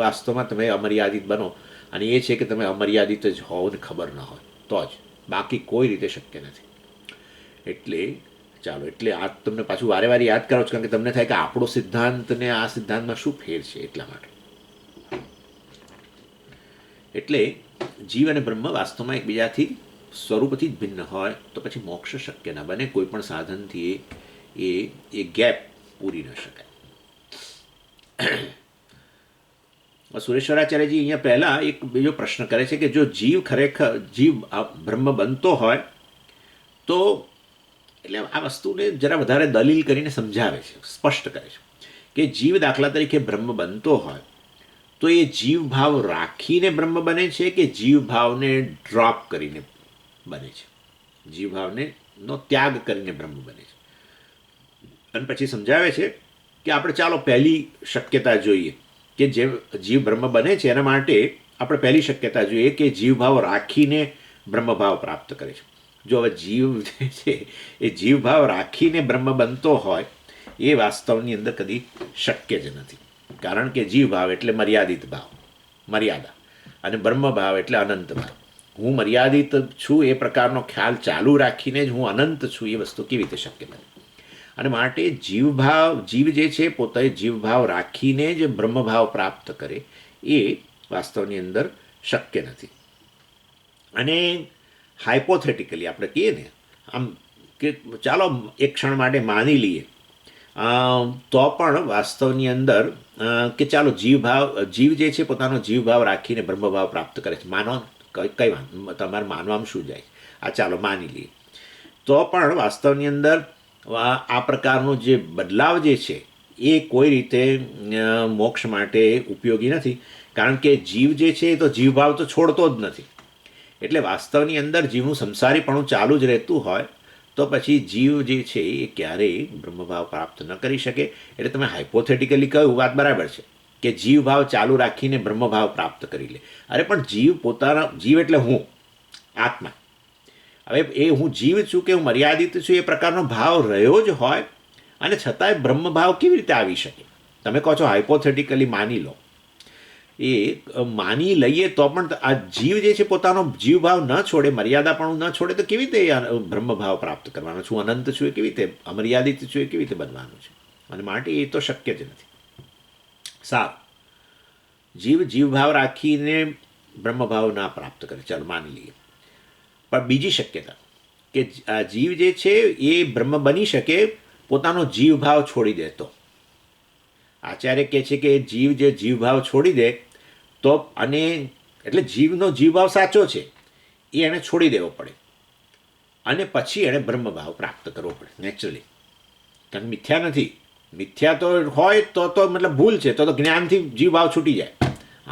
વાસ્તવમાં તમે અમર્યાદિત બનો, અને એ છે કે તમે અમર્યાદિત જ હોવ ને ખબર ન હોય તો જ, બાકી કોઈ રીતે શક્ય નથી. એટલે ચાલો, એટલે આ તમને પાછું વારે વારે યાદ કરાવું છું, કારણ કે તમને થાય કે આપણો સિદ્ધાંત ને આ સિદ્ધાંતમાં શું ફેર છે, એટલા માટે. એટલે જીવ અને બ્રહ્મ વાસ્તવમાં એકબીજાથી સ્વરૂપથી જ ભિન્ન હોય તો પછી મોક્ષ શક્ય ના બને. કોઈ પણ સાધનથી એ ગેપ પૂરી ન શકાય. સુરેશ્વરાચાર્યજી અહીંયા પહેલાં એક બીજો પ્રશ્ન કરે છે કે જો જીવ બ્રહ્મ બનતો હોય તો, એટલે આ વસ્તુને જરા વધારે દલીલ કરીને સમજાવે છે, સ્પષ્ટ કરે છે કે જીવ દાખલા તરીકે બ્રહ્મ બનતો હોય તો એ જીવ ભાવ રાખીને બ્રહ્મ બને છે કે જીવ ભાવને ડ્રોપ કરીને બને છે, જીવ ભાવને નો ત્યાગ કરીને બ્રહ્મ બને છે. અને પછી સમજાવે છે કે આપણે ચાલો પહેલી શક્યતા જોઈએ કે જે જીવ બ્રહ્મ બને છે એના માટે આપણે પહેલી શક્યતા જોઈએ કે જીવ ભાવ રાખીને બ્રહ્મ ભાવ પ્રાપ્ત કરે છે. જો હવે જીવ જે છે એ જીવ ભાવ રાખીને બ્રહ્મ બનતો હોય એ વાસ્તવની અંદર કદી શક્ય જ નથી. કારણ કે જીવ ભાવ એટલે મર્યાદિત ભાવ, મર્યાદા, અને બ્રહ્મ ભાવ એટલે અનંત ભાવ. હું મર્યાદિત છું એ પ્રકારનો ખ્યાલ ચાલુ રાખીને જ હું અનંત છું એ વસ્તુ કેવી રીતે શક્ય બને? અને માટે જીવ જે છે પોતે જીવભાવ રાખીને જ બ્રહ્મભાવ પ્રાપ્ત કરે એ વાસ્તવની અંદર શક્ય નથી. અને હાઇપોથેટિકલી આપણે કહીએ ને આમ કે ચાલો એક ક્ષણ માટે માની લઈએ તો પણ વાસ્તવની અંદર કે ચાલો જીવ જે છે પોતાનો જીવભાવ રાખીને બ્રહ્મભાવ પ્રાપ્ત કરે છે. માનો કઈ તમારે માનવામાં શું જાય? આ ચાલો માની લઈએ તો પણ વાસ્તવની અંદર આ પ્રકારનો જે બદલાવ જે છે એ કોઈ રીતે મોક્ષ માટે ઉપયોગી નથી. કારણ કે જીવ જે છે એ તો જીવભાવ તો છોડતો જ નથી. એટલે વાસ્તવની અંદર જીવનું સંસારીપણું ચાલુ જ રહેતું હોય તો પછી જીવ જે છે એ ક્યારેય બ્રહ્મભાવ પ્રાપ્ત ન કરી શકે. એટલે તમે હાઇપોથેટિકલી કહ્યું, વાત બરાબર છે કે જીવભાવ ચાલુ રાખીને બ્રહ્મભાવ પ્રાપ્ત કરી લે. અરે પણ જીવ એટલે હું આત્મા. હવે એ હું જીવ છું કે હું મર્યાદિત છું એ પ્રકારનો ભાવ રહ્યો જ હોય અને છતાંય બ્રહ્મભાવ કેવી રીતે આવી શકે? તમે કહો છો હાઇપોથેટિકલી માની લો, એ માની લઈએ તો પણ આ જીવ જે છે પોતાનો જીવભાવ ન છોડે, મર્યાદાપણું ન છોડે તો કેવી રીતે બ્રહ્મભાવ પ્રાપ્ત કરવાનો? છું અનંત છું એ કેવી રીતે, અમર્યાદિત છું એ કેવી રીતે બનવાનું છે? અને માટે એ તો શક્ય જ નથી. સારું, જીવભાવ રાખીને બ્રહ્મભાવ ના પ્રાપ્ત કરે, ચાલો માની લઈએ. પણ બીજી શક્યતા કે આ જીવ જે છે એ બ્રહ્મ બની શકે પોતાનો જીવભાવ છોડી દે તો. આચાર્ય કહે છે કે જીવભાવ છોડી દે તો, અને એટલે જીવનો જીવભાવ સાચો છે એ એને છોડી દેવો પડે અને પછી એણે બ્રહ્મભાવ પ્રાપ્ત કરવો પડે નેચરલી. કારણ કે મિથ્યા નથી. મિથ્યા તો હોય તો મતલબ ભૂલ છે, તો જ્ઞાનથી જીવભાવ છૂટી જાય.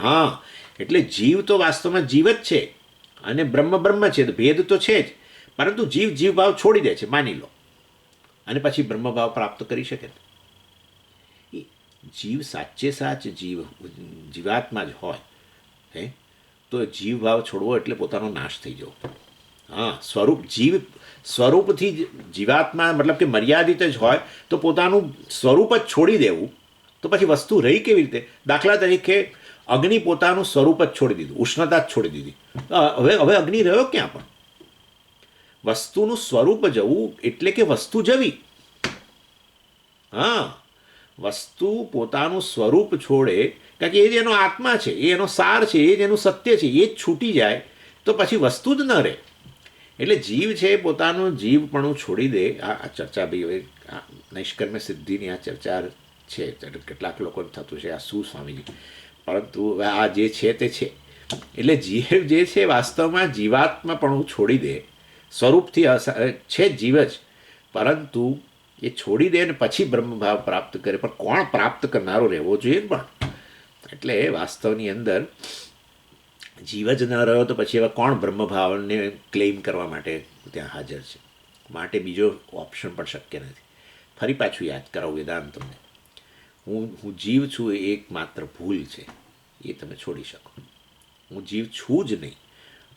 હા, એટલે જીવ તો વાસ્તવમાં જીવ જ છે અને બ્રહ્મ છે, ભેદ તો છે જ, પરંતુ જીવભાવ છોડી દે છે માની લો, અને પછી બ્રહ્મભાવ પ્રાપ્ત કરી શકે. જીવ સાચે જીવાત્મા જ હોય તો જીવભાવ છોડવો એટલે પોતાનો નાશ થઈ જવો. હા, સ્વરૂપથી જીવાત્મા મતલબ કે મર્યાદિત જ હોય તો પોતાનું સ્વરૂપ જ છોડી દેવું તો પછી વસ્તુ રહી કેવી રીતે? દાખલા તરીકે અગ્નિ પોતાનું સ્વરૂપ જ છોડી દીધું, ઉષ્ણતા જ છોડી દીધી, હવે અગ્નિ રહ્યો ક્યાં? પણ વસ્તુનું સ્વરૂપ જવું એટલે કે વસ્તુ જવી. હા, વસ્તુ પોતાનું સ્વરૂપ છોડે કારણ કે એ જ એનો આત્મા છે, એ એનો સાર છે, એ જ એનું સત્ય છે, એ જ છૂટી જાય તો પછી વસ્તુ જ ન રહે. એટલે જીવ છે પોતાનું જીવપણું છોડી દે. આ ચર્ચા ભાઈ નૈષ્કર્મ્ય સિદ્ધિની આ ચર્ચા છે. કેટલાક લોકોને થતું છે આ શું સ્વામીજી, પરંતુ આ જે છે તે છે. એટલે જીવ જે છે વાસ્તવમાં જીવાત્માપણું છોડી દે, સ્વરૂપથી છે જીવ જ, પરંતુ એ છોડી દે ને પછી બ્રહ્મભાવ પ્રાપ્ત કરે, પણ કોણ પ્રાપ્ત કરનારો રહેવો જોઈએ પણ. એટલે વાસ્તવની અંદર જીવ જ ન રહ્યો તો પછી એવા કોણ બ્રહ્મભાવને ક્લેમ કરવા માટે ત્યાં હાજર છે? માટે બીજો ઓપ્શન પણ શક્ય નથી. ફરી પાછું યાદ કરાવું વેદાંતને, હું જીવ છું એ એકમાત્ર ભૂલ છે, એ તમે છોડી શકો. હું જીવ છું જ નહીં.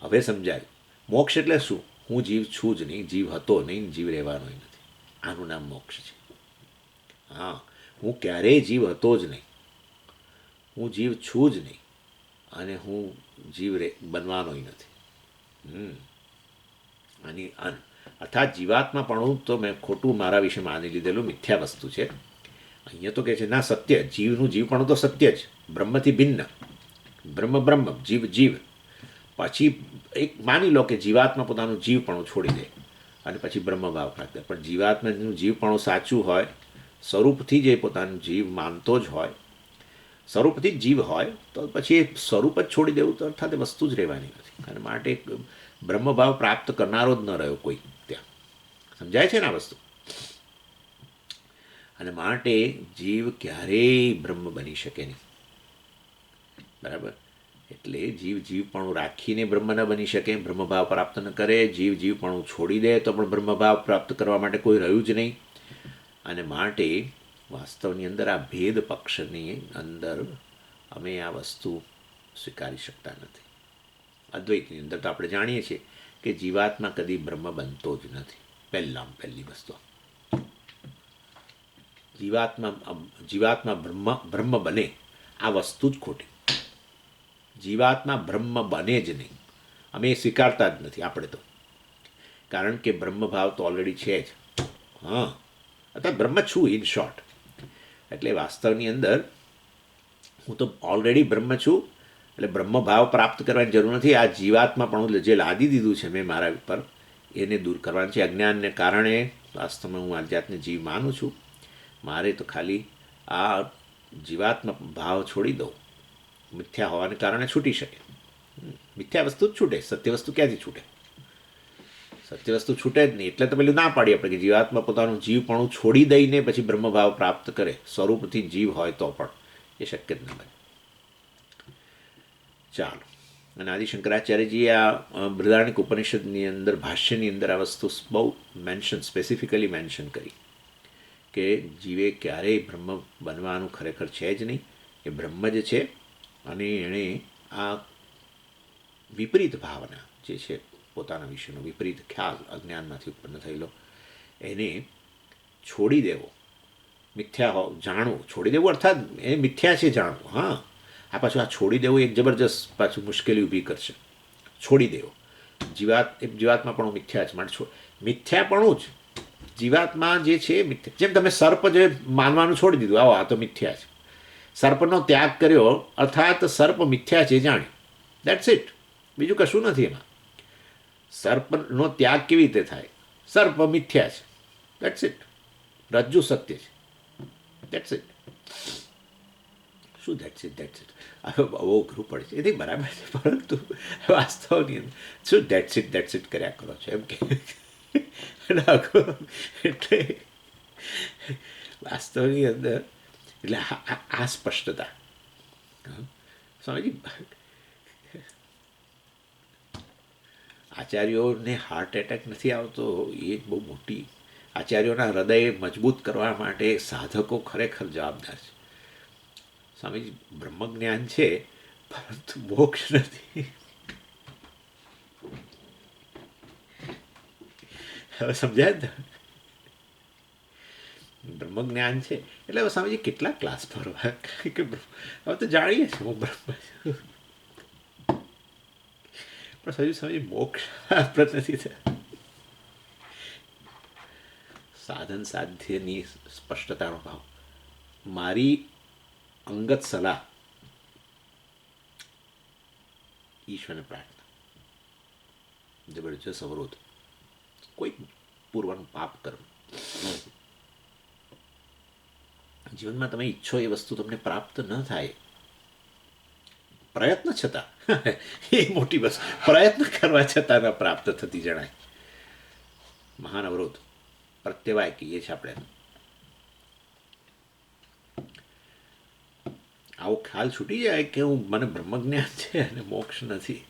હવે સમજાયું. મોક્ષ એટલે શું? હું જીવ છું જ નહીં, જીવ હતો નહીં, જીવ રહેવાનો નથી. આનું નામ મોક્ષ છે. હા, હું ક્યારેય જીવ હતો જ નહીં, હું જીવ છું જ નહીં, અને હું જીવ બનવાનો નથી. આની અર્થાત જીવાત્માપણું તો મેં ખોટું મારા વિશે માની લીધેલું મિથ્યા વસ્તુ છે. અહીંયા તો કહે છે ના, સત્ય જીવનું જીવપણું તો સત્ય જ, બ્રહ્મથી ભિન્ન. બ્રહ્મ બ્રહ્મ, જીવ જીવ. પછી એક માની લો કે જીવાત્મા પોતાનું જીવપણું છોડી દે અને પછી બ્રહ્મભાવ પ્રાપ્ત કરે, પણ જીવાત્માનું જીવપણું સાચું હોય, સ્વરૂપથી જ એ પોતાનું જીવ માનતો જ હોય, સ્વરૂપથી જ જીવ હોય, તો પછી એ સ્વરૂપ જ છોડી દેવું તો અર્થાત વસ્તુ જ રહેવાની નથી. અને માટે બ્રહ્મભાવ પ્રાપ્ત કરનારો જ ન રહ્યો કોઈ ત્યાં. સમજાય છે ને આ વસ્તુ? અને માટે જીવ ક્યારેય બ્રહ્મ બની શકે નહીં. બરાબર? એટલે જીવ જીવપણું રાખીને બ્રહ્મ ન બની શકે, બ્રહ્મભાવ પ્રાપ્ત ન કરે. જીવ જીવપણું છોડી દે તો પણ બ્રહ્મભાવ પ્રાપ્ત કરવા માટે કોઈ રહ્યું જ નહીં. અને માટે વાસ્તવની અંદર આ ભેદ પક્ષની અંદર અમે આ વસ્તુ સ્વીકારી શકતા નથી. અદ્વૈતની અંદર તો આપણે જાણીએ છીએ કે જીવાત્મા કદી બ્રહ્મ બનતો જ નથી. પહેલી વસ્તુ, જીવાત્મા બ્રહ્મ બને આ વસ્તુ જ ખોટી. જીવાત્મા બ્રહ્મ બને જ નહીં. અમે એ સ્વીકારતા જ નથી આપણે તો, કારણ કે બ્રહ્મભાવ તો ઓલરેડી છે જ. હા, અથવા બ્રહ્મ છું ઇન શોર્ટ. એટલે વાસ્તવની અંદર હું તો ઓલરેડી બ્રહ્મ છું, એટલે બ્રહ્મભાવ પ્રાપ્ત કરવાની જરૂર નથી. આ જીવાત્મા પણ જે લાદી દીધું છે મેં મારા ઉપર, એને દૂર કરવાનું છે. અજ્ઞાનને કારણે વાસ્તવમાં હું આ જાતને જીવ માનું છું. મારે તો ખાલી આ જીવાત્મા ભાવ છોડી દઉં. મિથ્યા હોવાને કારણે છૂટી શકે. મિથ્યા વસ્તુ જ છૂટે, સત્ય વસ્તુ ક્યાંથી છૂટે? સત્ય વસ્તુ છૂટે જ નહીં. એટલે તો પેલું ના પાડીએ આપણે કે જીવાત્મા પોતાનું જીવપણું છોડી દઈને પછી બ્રહ્મભાવ પ્રાપ્ત કરે, સ્વરૂપથી જીવ હોય તો પણ એ શક્ય જ ન બને. ચાલો. અને આદિ શંકરાચાર્યજી આ બૃહદારણ્યક ઉપનિષદની અંદર ભાષ્યની અંદર આ વસ્તુ બહુ સ્પેસિફિકલી મેન્શન કરી કે જીવે ક્યારેય બ્રહ્મ બનવાનું ખરેખર છે જ નહીં. એ બ્રહ્મ જ છે. અને એણે આ વિપરીત ભાવના જે છે, પોતાના વિશેનો વિપરીત ખ્યાલ અજ્ઞાનમાંથી ઉત્પન્ન થયેલો, એને છોડી દેવો. મિથ્યા જાણવું, છોડી દેવું અર્થાત એ મિથ્યા છે જાણવું. હા, આ પાછું આ છોડી દેવું એક જબરજસ્ત પાછું મુશ્કેલી ઊભી કરશે. છોડી દેવો જીવાત્મા પણ મિથ્યા છે માટે મિથ્યાપણું જ જીવાત્મા જે છે મિથ્યા. જેમ તમે સર્પ જે માનવાનું છોડી દીધું, આવો આ તો મિથ્યા છે, સર્પનો ત્યાગ કર્યો અર્થાત સર્પ મિથ્યા છે જાણ્યું. That's it. બીજું કશું નથી એમાં. સર્પનો ત્યાગ કેવી રીતે થાય? સર્પ મિથ્યા છે, દેટ્સ ઇટ. રજ્જુ સત્ય છે, દેટ્સ ઇટ. શું દેટ્સ ઇટ? હવે બહુ અઘરું પડે છે. એથી બરાબર છે, પરંતુ વાસ્તવની અંદર શું દેટ્સ ઇટ કર્યા કરો છો એમ કે એટલે વાસ્તવની અંદર એટલે આ સ્પષ્ટતા. સ્વામીજી, આચાર્યોને હાર્ટ એટેક નથી આવતો એ બહુ મોટી, આચાર્યોના હૃદય મજબૂત કરવા માટે સાધકો ખરેખર જવાબદાર છે. સ્વામીજી, બ્રહ્મજ્ઞાન છે પરંતુ મોક્ષ નથી. હવે સમજાય ને? બ્રહ્મજ્ઞાન છે એટલે હવે સ્વામીજી કેટલા ક્લાસ ભરવા કે હવે તો જાણીએ છીએ હું બ્રહ્મ છું, પણ હજુ સ્વામીજી મોક્ષ પ્રાપ્ત નથી થયા. સાધન સાધ્યની સ્પષ્ટતાનો ભાવ. મારી અંગત સલાહ ઈશ્વરને પ્રાર્થના, જબરજસ્ત અવરોધ. કોઈ પૂર્વનું પાપ કર્મ જીવનમાં તમે ઈચ્છો એ વસ્તુ તમને પ્રાપ્ત ન થાય, પ્રયત્ન છતાં એ મોટી વસ્તુ, પ્રયત્ન કરવા છતાં ન પ્રાપ્ત થતી જણાય. મહાન અવરોધ. પ્રત્યવાય કહીએ છીએ આપણે. આવો ખ્યાલ છૂટી જાય કે મને બ્રહ્મજ્ઞાન છે અને મોક્ષ નથી.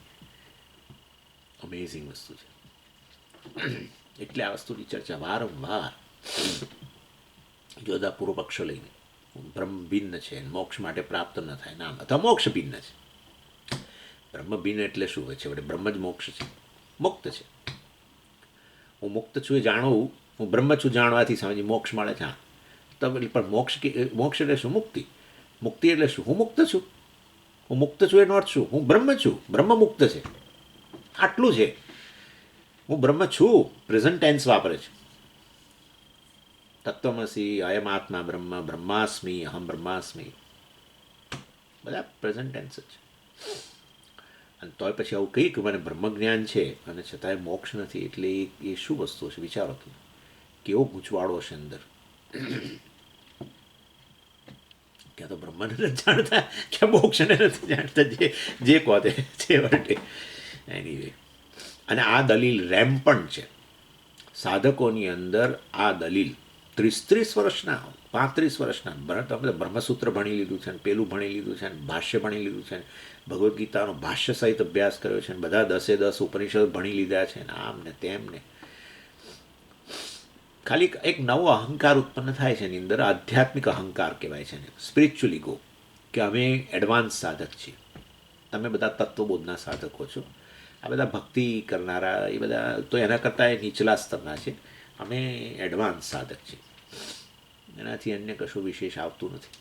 અમેઝિંગ વસ્તુ છે. એટલે આ વસ્તુની ચર્ચા વારંવાર જોતા પૂર્વ પક્ષો લઈને, બ્રહ્મ ભિન્ન છે, મોક્ષ માટે પ્રાપ્ત ન થાય નામ, અથવા મોક્ષ ભિન્ન છે. બ્રહ્મ ભિન્ન એટલે શું હોય છે? વડે બ્રહ્મ જ મોક્ષ છે, મુક્ત છે. હું મુક્ત છું એ જાણવું, હું બ્રહ્મ છું જાણવાથી સમજી મોક્ષ મળે છે. હા, તો પણ મોક્ષ એટલે શું? મુક્તિ. મુક્તિ એટલે શું? હું મુક્ત છું. હું મુક્ત છું એનો અર્થ શું? હું બ્રહ્મ છું, બ્રહ્મ મુક્ત છે, આટલું છે. હું બ્રહ્મ છું, પ્રેઝન્ટ ટેન્સ વાપરે છે. તત્વમસી, અયમ આત્મા બ્રહ્મ, બ્રહ્માસ્મિ, અહમ બ્રહ્માસ્મિ, બધા પ્રેઝન્ટ ટેન્સ જ છે. અને તોય પછી આવું કહી કે મને બ્રહ્મજ્ઞાન છે અને છતાંય મોક્ષ નથી, એટલે એ શું વસ્તુ છે? વિચારો તમે, કેવો ગૂંચવાડો હશે અંદર. ક્યાં તો બ્રહ્મને નથી જાણતા, ક્યાં મોક્ષને નથી જાણતા, જે કહો તે છેવટે. એનીવે, અને આ દલીલ રેમ્પન્ટ છે સાધકોની અંદર. આ દલીલ 30 વર્ષના, 35 વર્ષના, તમે બ્રહ્મસૂત્ર ભણી લીધું છે, પેલું ભણી લીધું છે, ભાષ્ય ભણી લીધું છે, ભગવદ્ ગીતાનો ભાષ્ય સહિત અભ્યાસ કર્યો છે, બધા 10 ઉપનિષદ ભણી લીધા છે, આમ ને તેમ ને. ખાલી એક નવો અહંકાર ઉત્પન્ન થાય છે એની અંદર, આધ્યાત્મિક અહંકાર કહેવાય છે ને, સ્પિરિચ્યુઅલ ઈગો, કે અમે એડવાન્સ સાધક છીએ. તમે બધા તત્વબોધના સાધકો છો, આ બધા ભક્તિ કરનારા એ બધા તો એના કરતાં એ નીચલા સ્તરના છે. અમે એડવાન્સ સાધક છીએ, એનાથી અન્ય કશું વિશેષ આવતું નથી.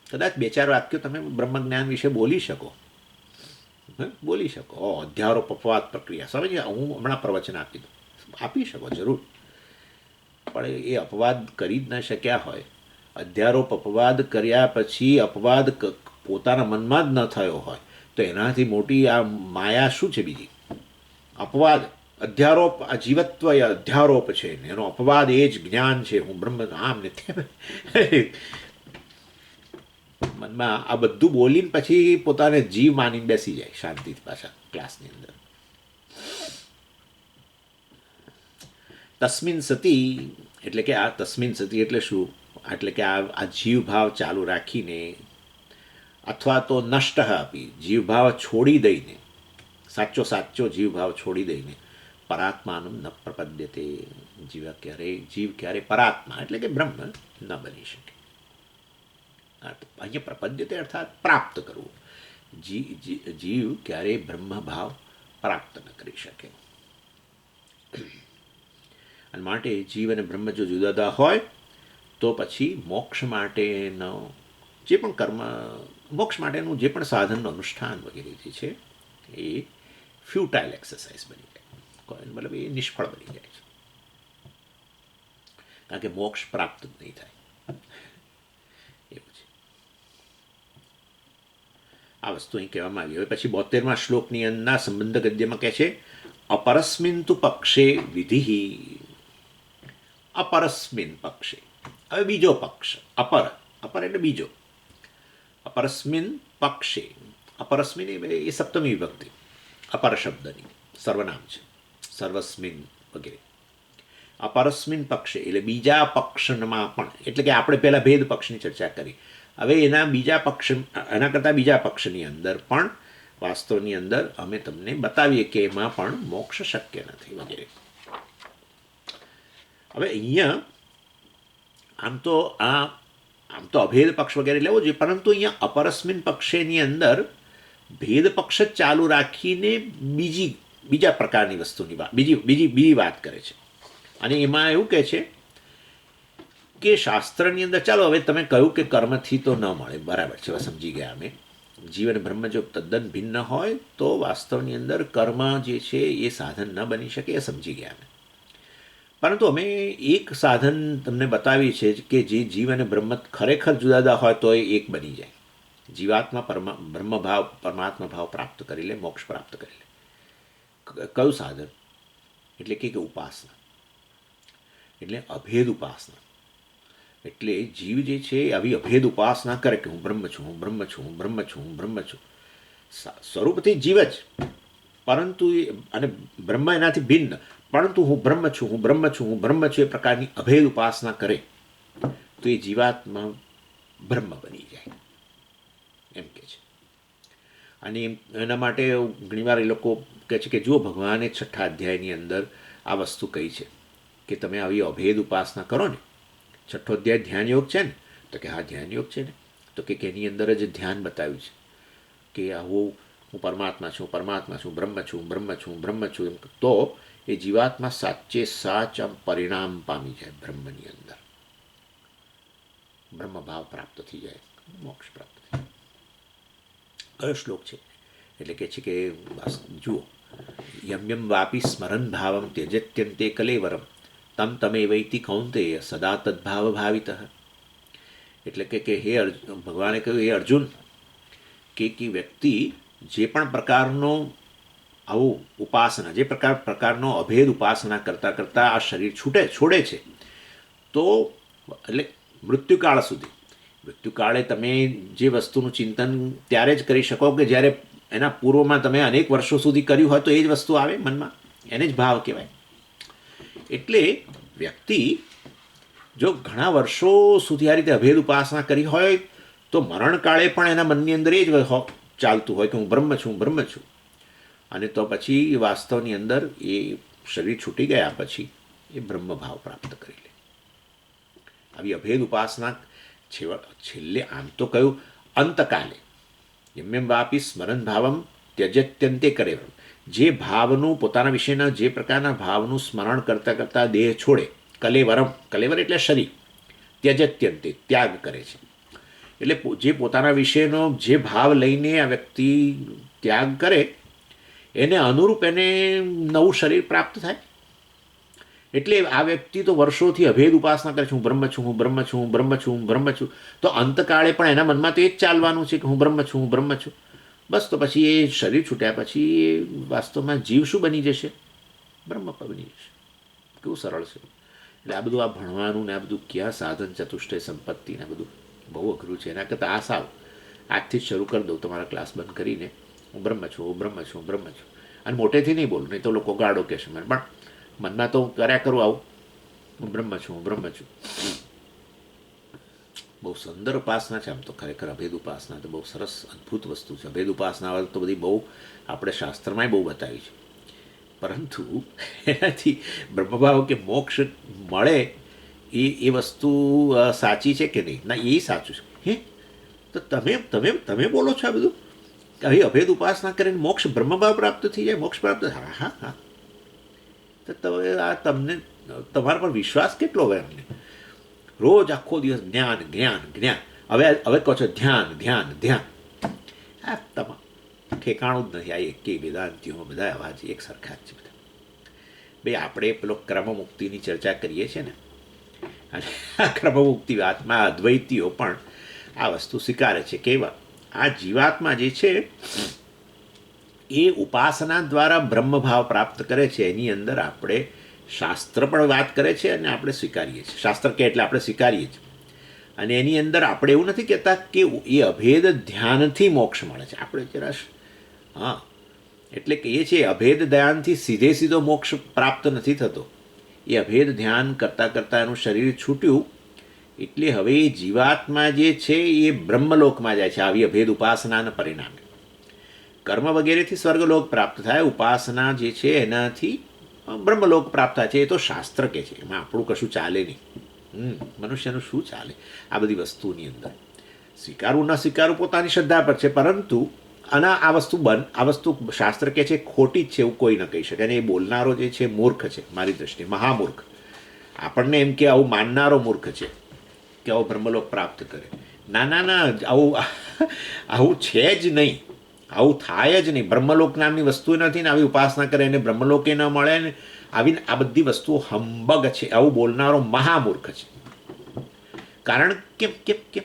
કદાચ 2-4 વાક્યો તમે બ્રહ્મજ્ઞાન વિશે બોલી શકો, બોલી શકો. અધ્યારોપ અપવાદ પ્રક્રિયા સમજ, હું હમણાં પ્રવચન આપી શકો જરૂર, પણ એ અપવાદ કરી જ ન શક્યા હોય. અધ્યારોપ અપવાદ કર્યા પછી અપવાદ પોતાના મનમાં જ ન થયો હોય તો એનાથી મોટી આ માયા શું છે બીજી? અપવાદ, અધ્યારોપ, આ જીવત્વ એ અધ્યારોપ છે, એનો અપવાદ એ જ જ્ઞાન છે, હું બ્રહ્મ આમ ને તેમ. મનમાં આ બધું બોલીને પછી પોતાને જીવ માનીને બેસી જાય શાંતિથી પાછા ક્લાસની અંદર. તસ્મિન સતી એટલે કે આ તસ્મિન સતી એટલે શું? એટલે કે આ જીવભાવ ચાલુ રાખીને, અથવા તો નષ્ટ આપી, જીવભાવ છોડી દઈને, સાચો જીવભાવ છોડી દઈને, પરાત્માનું ન પ્રપદ્યતે, જીવ ક્યારે પરાત્મા એટલે કે બ્રહ્મ ન બની શકે. અહીંયા પ્રપદ્યતે અર્થાત પ્રાપ્ત કરવું. જીવ ક્યારેય બ્રહ્મભાવ પ્રાપ્ત ન કરી શકે. અને માટે જીવ અને બ્રહ્મ જો જુદા જુદા હોય તો પછી મોક્ષ માટેનો જે પણ કર્મ, મોક્ષ માટેનું જે પણ સાધનનું અનુષ્ઠાન વગેરે જે છે એ ફ્યુટાઇલ એક્સરસાઇઝ બની જાય, મતલબ એ નિષ્ફળ બની જાય છે, કારણ કે મોક્ષ પ્રાપ્ત જ નહીં થાય. એવું છે. આ વસ્તુ અહીં કહેવામાં આવી. હવે પછી 72મા શ્લોકની અંદરના સંબંધ ગદ્યમાં કહે છે, અપરસ્મિન તુ પક્ષે વિધિ. અપરસ્મિન પક્ષે, હવે બીજો પક્ષ, અપર, અપર એટલે બીજો. અપરસ્મિન પક્ષે, અપરસ્મિન એ સપ્તમી વિભક્તિ અપર શબ્દની, સર્વનામ છે, સર્વસ્મિન વગેરે. અપરસ્મિન પક્ષે એટલે બીજા પક્ષમાં પણ, એટલે કે આપણે પહેલાં ભેદ પક્ષની ચર્ચા કરી, હવે એના કરતાં બીજા પક્ષની અંદર પણ વાસ્તવની અંદર અમે તમને બતાવીએ કે એમાં પણ મોક્ષ શક્ય નથી વગેરે. હવે અહીંયા આમ તો અભેદ પક્ષ વગેરે લેવો જોઈએ, પરંતુ અહીંયા અપરસ્મિન પક્ષેની અંદર ભેદ પક્ષ જ ચાલુ રાખીને બીજા પ્રકારની વસ્તુની વાત, બીજી વાત કરે છે. અને એમાં એવું કહે છે કે શાસ્ત્રની અંદર, ચાલો હવે તમે કહ્યું કે કર્મથી તો ન મળે, બરાબર છે, હવે સમજી ગયા અમે. જીવન બ્રહ્મ જો તદ્દન ભિન્ન હોય તો વાસ્તવની અંદર કર્મ જે છે એ સાધન ન બની શકે, એ સમજી ગયા અમે. પરંતુ અમે એક સાધન તમને બતાવી છે કે જે જીવ અને બ્રહ્મ ખરેખર જુદા જુદા હોય તો એ એક બની જાય. જીવાત્મા બ્રહ્મભાવ, પરમાત્મા ભાવ પ્રાપ્ત કરી લે, મોક્ષ પ્રાપ્ત કરી લે. કયું સાધન? એટલે કે ઉપાસના, એટલે અભેદ ઉપાસના. એટલે જીવ જે છે આવી અભેદ ઉપાસના કરે કે હું બ્રહ્મ છું, હું બ્રહ્મ છું, હું બ્રહ્મ છું, હું બ્રહ્મ છું. સ્વરૂપથી જીવ જ, પરંતુ અને બ્રહ્મ એનાથી ભિન્ન, પરંતુ હું બ્રહ્મ છું, હું બ્રહ્મ છું, હું બ્રહ્મ છું એ પ્રકારની અભેદ ઉપાસના કરે તો એ જીવાત્મા બ્રહ્મ બની જાય એમ કે છે. અને એના માટે ઘણીવાર એ લોકો કહે છે કે જુઓ, ભગવાને 6ઠ્ઠા અધ્યાયની અંદર આ વસ્તુ કહી છે કે તમે આવી અભેદ ઉપાસના કરો ને. 6ઠ્ઠો અધ્યાય ધ્યાન યોગ છે ને, તો કે હા ધ્યાન યોગ છે ને, તો કે એની અંદર જ ધ્યાન બતાવ્યું છે કે આવું હું પરમાત્મા છું, પરમાત્મા છું, બ્રહ્મ છું, બ્રહ્મ છું, બ્રહ્મ છું, એમ તો એ જીવાત્મા સાચે સાચ આમ પરિણામ પામી જાય બ્રહ્મની અંદર, બ્રહ્મભાવ પ્રાપ્ત થઈ જાય, મોક્ષ પ્રાપ્ત થઈ જાય. કયો શ્લોક છે? એટલે કે છે કે જુઓ, યમ યમ વાપી સ્મરન ભાવમ ત્યજત્યંતે કલેવરમ તમ તમે વૈતિ કૌંતેય સદા તદ્ભાવ ભાવિત. એટલે કે હે ભગવાને કહ્યું, હે અર્જુન, કે વ્યક્તિ જે પણ પ્રકારનો આવું ઉપાસના, જે પ્રકારનો અભેદ ઉપાસના કરતાં કરતાં આ શરીર છોડે છે, તો એટલે મૃત્યુકાળ સુધી, મૃત્યુકાળે તમે જે વસ્તુનું ચિંતન ત્યારે જ કરી શકો કે જ્યારે એના પૂર્વમાં તમે અનેક વર્ષો સુધી કર્યું હોય તો એ જ વસ્તુ આવે મનમાં, એને જ ભાવ કહેવાય. એટલે વ્યક્તિ જો ઘણા વર્ષો સુધી આ રીતે અભેદ ઉપાસના કરી હોય તો મરણકાળે પણ એના મનની અંદર એ જ ચાલતું હોય કે હું બ્રહ્મ છું, હું બ્રહ્મ છું. અને તો પછી વાસ્તવની અંદર એ શરીર છૂટી ગયા પછી એ બ્રહ્મભાવ પ્રાપ્ત કરી લે. આવી અભેદ ઉપાસના છેલ્લે આમ તો કહ્યું અંતકાલે એમ વાપી સ્મરણ ભાવમ ત્યજત્યંતે કરે, જે ભાવનું પોતાના વિશેના જે પ્રકારના ભાવનું સ્મરણ કરતાં કરતાં દેહ છોડે, કલેવરમ, કલેવર એટલે શરીર, ત્યજત્યંતે ત્યાગ કરે છે. એટલે જે પોતાના વિશેનો જે ભાવ લઈને આ વ્યક્તિ ત્યાગ કરે એને અનુરૂપ એને નવું શરીર પ્રાપ્ત થાય. એટલે આ વ્યક્તિ તો વર્ષોથી અભેદ ઉપાસના કરે છે, હું બ્રહ્મ છું, હું બ્રહ્મ છું, હું બ્રહ્મ છું, હું બ્રહ્મ છું, તો અંતકાળે પણ એના મનમાં તો એ જ ચાલવાનું છે કે હું બ્રહ્મ છું, હું બ્રહ્મ છું. બસ તો પછી એ શરીર છૂટ્યા પછી એ વાસ્તવમાં જીવ શું બની જશે? બ્રહ્મ બની જશે. કેવું સરળ છે. એટલે આ બધું આ ભણવાનું ને આ બધું ક્યાં સાધન ચતુષ્ટય સંપત્તિ ને બધું બહુ અઘરું છે. એના કરતાં આ સાવ આજથી જ શરૂ કરી દઉં તમારા ક્લાસ બંધ કરીને, હું બ્રહ્મ છું, હું બ્રહ્મ છું, હું બ્રહ્મ છું. અને મોટેથી નહીં બોલું, નહીં તો લોકો ગાળો કહેશે મને, પણ મનમાં તો કર્યા કરું આવું, હું બ્રહ્મ છું, હું બ્રહ્મ છું. બહુ સુંદર ઉપાસના છે આમ તો. ખરેખર અભેદ ઉપાસના તો બહુ સરસ અદ્ભુત વસ્તુ છે. અભેદ ઉપાસના તો બધી બહુ આપણે શાસ્ત્રમાંય બહુ બતાવી છે. પરંતુ એનાથી બ્રહ્મભાવ કે મોક્ષ મળે એ વસ્તુ સાચી છે કે નહીં? ના, એ સાચું છે. હે તો તમે તમે તમે બોલો છો આ બધું? આવી અભેદ ઉપાસના કરીને મોક્ષ બ્રહ્મભાવ પ્રાપ્ત થઈ જાય, મોક્ષ પ્રાપ્ત? હા હા હા. તો તમે આ તમને તમારા પર વિશ્વાસ કેટલો હોય અમને? રોજ આખો દિવસ જ્ઞાન જ્ઞાન જ્ઞાન, હવે કહો છો ધ્યાન ધ્યાન ધ્યાન. આ તમામ ઠેકાણું જ નથી. આ એક વેદાંતિઓમાં બધા અવાજ એક સરખા જ છે બધા. ભાઈ આપણે પેલો ક્રમમુક્તિની ચર્ચા કરીએ છીએ ને, અને આ ક્રમમુક્તિ વાતમાં અદ્વૈતીઓ પણ આ વસ્તુ સ્વીકારે છે કે આ જીવાત્મા જે છે એ ઉપાસના દ્વારા બ્રહ્મભાવ પ્રાપ્ત કરે છે. એની અંદર આપણે શાસ્ત્ર પણ વાત કરે છે અને આપણે સ્વીકારીએ છીએ. શાસ્ત્ર કે એટલે આપણે સ્વીકારીએ છીએ. અને એની અંદર આપણે એવું નથી કહેતા કે એ અભેદ ધ્યાનથી મોક્ષ મળે છે. આપણે જરા હા એટલે કહીએ છીએ અભેદ ધ્યાનથી સીધો મોક્ષ પ્રાપ્ત નથી થતો. એ અભેદ ધ્યાન કરતાં કરતાં એનું શરીર છૂટ્યું એટલે હવે એ જીવાત્મા જે છે એ બ્રહ્મલોકમાં જાય છે. આવી અભેદ ઉપાસનાના પરિણામે કર્મ વગેરેથી સ્વર્ગલોક પ્રાપ્ત થાય, ઉપાસના જે છે એનાથી બ્રહ્મલોક પ્રાપ્ત થાય છે. એ તો શાસ્ત્ર કે છે, એમાં આપણું કશું ચાલે નહીં. મનુષ્યનું શું ચાલે આ બધી વસ્તુની અંદર? સ્વીકારવું ન સ્વીકારવું પોતાની શ્રદ્ધા પર છે, પરંતુ અને આ વસ્તુ શાસ્ત્ર કે છે ખોટી જ છે એવું કોઈ ન કહી શકે. અને એ બોલનારો જે છે મૂર્ખ છે, મારી દ્રષ્ટિએ મહામૂર્ખ. આપણને એમ કે આવું માનનારો મૂર્ખ છે કે આવો બ્રહ્મલોક પ્રાપ્ત કરે. ના ના ના, આવું છે જ નહીં, આવું થાય જ નહીં. બ્રહ્મલોક નામની વસ્તુ નથી ને આવી ઉપાસના કરે એને બ્રહ્મલોકે ન મળે ને આવીને આ બધી વસ્તુઓ હંબગ છે. આવું બોલનારો મહામૂર્ખ છે. કારણ કેમ કેમ કેમ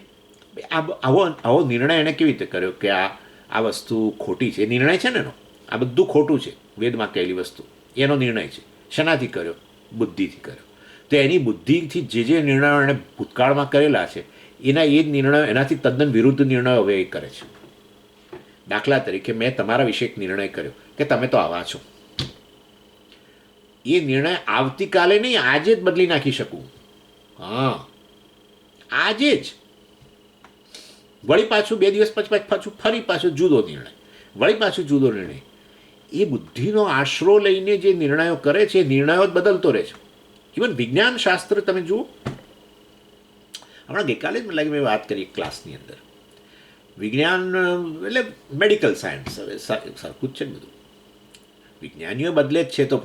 આવો નિર્ણય એણે કેવી રીતે કર્યો કે આ વસ્તુ ખોટી છે? નિર્ણય છે ને એનો, આ બધું ખોટું છે વેદમાં કહેલી વસ્તુ, એનો નિર્ણય છે. શેનાથી કર્યો? બુદ્ધિથી કર્યો. તો એની બુદ્ધિથી જે નિર્ણયો એણે ભૂતકાળમાં કરેલા છે એના એ જ નિર્ણયો એનાથી તદ્દન વિરુદ્ધ નિર્ણયો હવે એ કરે છે. દાખલા તરીકે મેં તમારા વિશે એક નિર્ણય કર્યો કે તમે તો આવા છો. એ નિર્ણય આવતીકાલે નહીં, આજે જ બદલી નાખી શકું. હા, આજે જ. વળી પાછું 2 દિવસ પછી પાછું ફરી પાછો જુદો નિર્ણય, વળી પાછું જુદો નિર્ણય. એ બુદ્ધિનો આશરો લઈને જે નિર્ણયો કરે છે એ નિર્ણયો જ બદલતો રહે છે. ઇવન વિજ્ઞાન શાસ્ત્ર તમે જુઓ, હમણાં ગઈકાલે જ મને લાગે મેં વાત કરી ક્લાસની અંદર. વિજ્ઞાન એટલે મેડિકલ સાયન્સ, હવે સરખું જ છે ને બધું. વિજ્ઞાનીઓ બદલે જ છે તો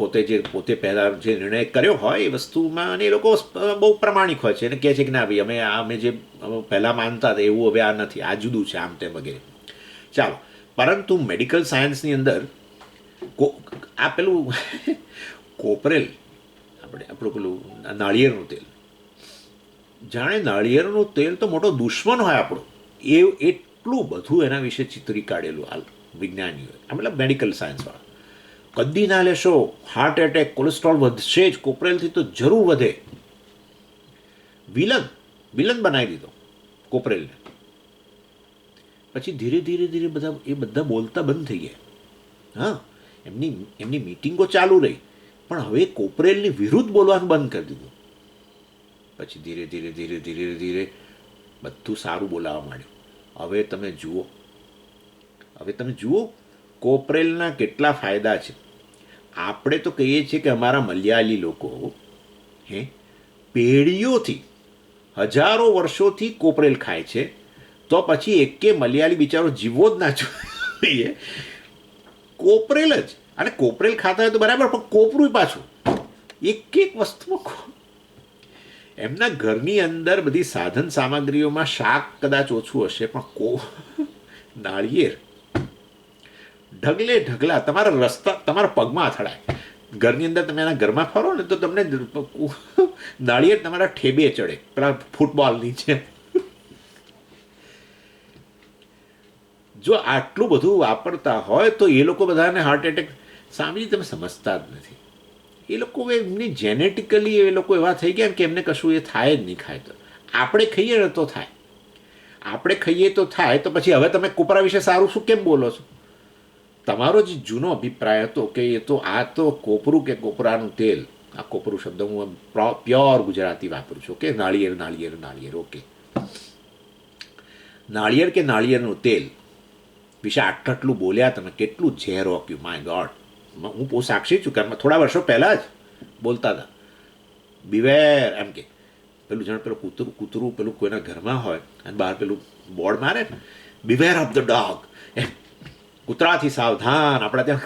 પોતે પહેલાં જે નિર્ણય કર્યો હોય એ વસ્તુમાં, અને એ લોકો બહુ પ્રમાણિક હોય છે અને કહે છે કે ના ભાઈ અમે જે પહેલાં માનતા હતા એવું હવે આ નથી, આ જુદું છે, આમ તેમ વગેરે. ચાલો, પરંતુ મેડિકલ સાયન્સની અંદર આ પેલું કોપરેલ, આપણું પેલું નાળિયેરનું તેલ, જાણે નાળિયેરનું તેલ તો મોટો દુશ્મન હોય આપણો, એ એટલું બધું એના વિશે ચિતરી કાઢેલું હાલ વિજ્ઞાનીઓએ, મતલબ મેડિકલ સાયન્સવાળા. કદી ના લેશો, હાર્ટ એટેક, કોલેસ્ટ્રોલ વધશે જ, કોપરેલથી તો જરૂર વધે. વિલન બનાવી દીધો કોપરેલને. પછી ધીરે ધીરે ધીરે બધા બોલતા બંધ થઈ ગયા. હા, એમની મિટિંગો ચાલુ રહી, પણ હવે કોપરેલની વિરુદ્ધ બોલવાનું બંધ કરી દીધું. પછી ધીરે ધીરે ધીરે ધીરે ધીરે બધું સારું બોલાવવા માંડ્યું. હવે તમે જુઓ કોપરેલના કેટલા ફાયદા છે. આપણે તો કહીએ છીએ કે અમારા મલયાલી લોકો પેઢીઓથી, હજારો વર્ષોથી કોપરેલ ખાય છે, તો પછી એકે મલયાલી બિચારો જીવવો જ ના જોઈએ. કોપરેલ જ, અને કોપરેલ ખાતા હોય તો બરાબર, પણ કોપરું પાછું એક વસ્તુમાં. એમના ઘરની અંદર બધી સાધન સામગ્રીઓમાં શાક કદાચ ઓછું હશે, પણ નાળિયેર ઢગલા તમારા રસ્તા, તમારા પગમાં અથડાય. ઘરની અંદર તમે એના ઘરમાં ફરો ને તો તમને નાળિયેર તમારા ઠેબે ચડે, પેલા ફૂટબોલની છે. જો આટલું બધું વાપરતા હોય તો એ લોકો બધાને હાર્ટ એટેક સામે તમે સમજતા જ નથી. એ લોકો એમની જેનેટિકલી એ લોકો એવા થઈ ગયા કે એમને કશું એ થાય જ નહીં. ખાય તો આપણે ખાઈએ ને તો થાય, આપણે ખાઈએ તો થાય. તો પછી હવે તમે કોપરા વિશે સારું શું કેમ બોલો છો? તમારો જે જૂનો અભિપ્રાય હતો કે એ તો આ તો કોપરું કે કોપરાનું તેલ, આ કોપરું શબ્દ હું પ્યોર ગુજરાતી વાપરું છું, કે નાળિયેર, ઓકે, નાળિયેર કે નાળિયેરનું તેલ વિશે આટલું બોલ્યા તમે, કેટલું ઝેર ઓક્યું, માય ગોડ. હું બહુ સાક્ષી છું, કારણ થોડા વર્ષો પહેલાં જ બોલતા હતા, બિવેર, એમ કે પેલું જાણે પેલું કૂતરું પેલું કોઈના ઘરમાં હોય અને બહાર પેલું બોર્ડ મારે ને, બિવેર ઓફ ધ ડોગ, એમ કૂતરાથી સાવધાન. આપણા ત્યાં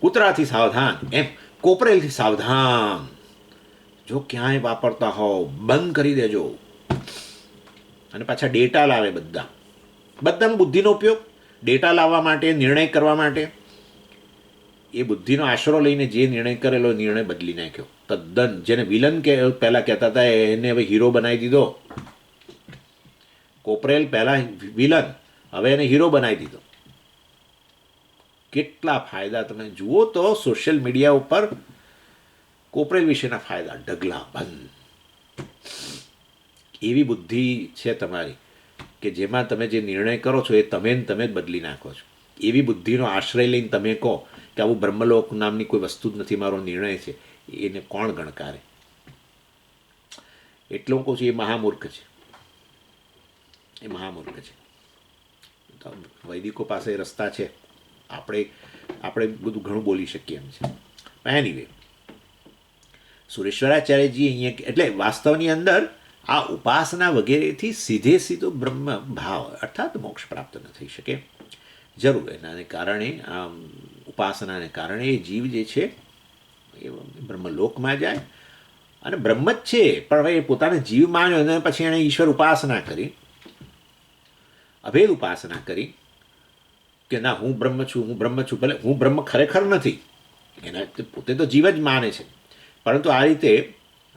કૂતરાથી સાવધાન, એમ કોપરેલથી સાવધાન. જો ક્યાંય વાપરતા હોવ બંધ કરી દેજો. અને પાછા ડેટા લાવે બધામાં બુદ્ધિનો ઉપયોગ ડેટા લાવવા માટે, નિર્ણય કરવા માટે. એ બુદ્ધિનો આશરો લઈને જે નિર્ણય કરેલો નિર્ણય બદલી નાખ્યો તદ્દન. જેને વિલન કે પહેલાં કહેતા હતા એને હવે હીરો બનાવી દીધો. કોપરેલ પહેલાં વિલન, હવે એને હીરો બનાવી દીધો. કેટલા ફાયદા તમે જુઓ તો સોશિયલ મીડિયા ઉપર કોપરેલ વિશેના ફાયદા ઢગલા બંધ. એવી બુદ્ધિ છે તમારી કે જેમાં તમે જે નિર્ણય કરો છો એ તમે જ બદલી નાખો છો. એવી બુદ્ધિનો આશ્રય લઈને તમે કહો કે આવું બ્રહ્મલોક નામની કોઈ વસ્તુ જ નથી, મારો નિર્ણય છે, એને કોણ ગણકારે? એટલે હું કહું છું એ મહામૂર્ખ છે, એ મહામૂર્ખ છે. વૈદિકો પાસે રસ્તા છે, આપણે બધું ઘણું બોલી શકીએ એમ છે. એનીવે, સુરેશ્વરાચાર્યજી અહીંયા એટલે વાસ્તવની અંદર આ ઉપાસના વગેરેથી સીધો બ્રહ્મ ભાવ અર્થાત મોક્ષ પ્રાપ્ત ન થઈ શકે. જરૂર એનાને કારણે ઉપાસનાને કારણે એ જીવ જે છે એ બ્રહ્મલોકમાં જાય અને બ્રહ્મ જ છે, પણ હવે એ પોતાને જીવ માન્યો અને પછી એણે ઈશ્વર ઉપાસના કરી, અભેદ ઉપાસના કરી કે ના હું બ્રહ્મ છું, ભલે હું બ્રહ્મ ખરેખર નથી, એના પોતે તો જીવ જ માને છે, પરંતુ આ રીતે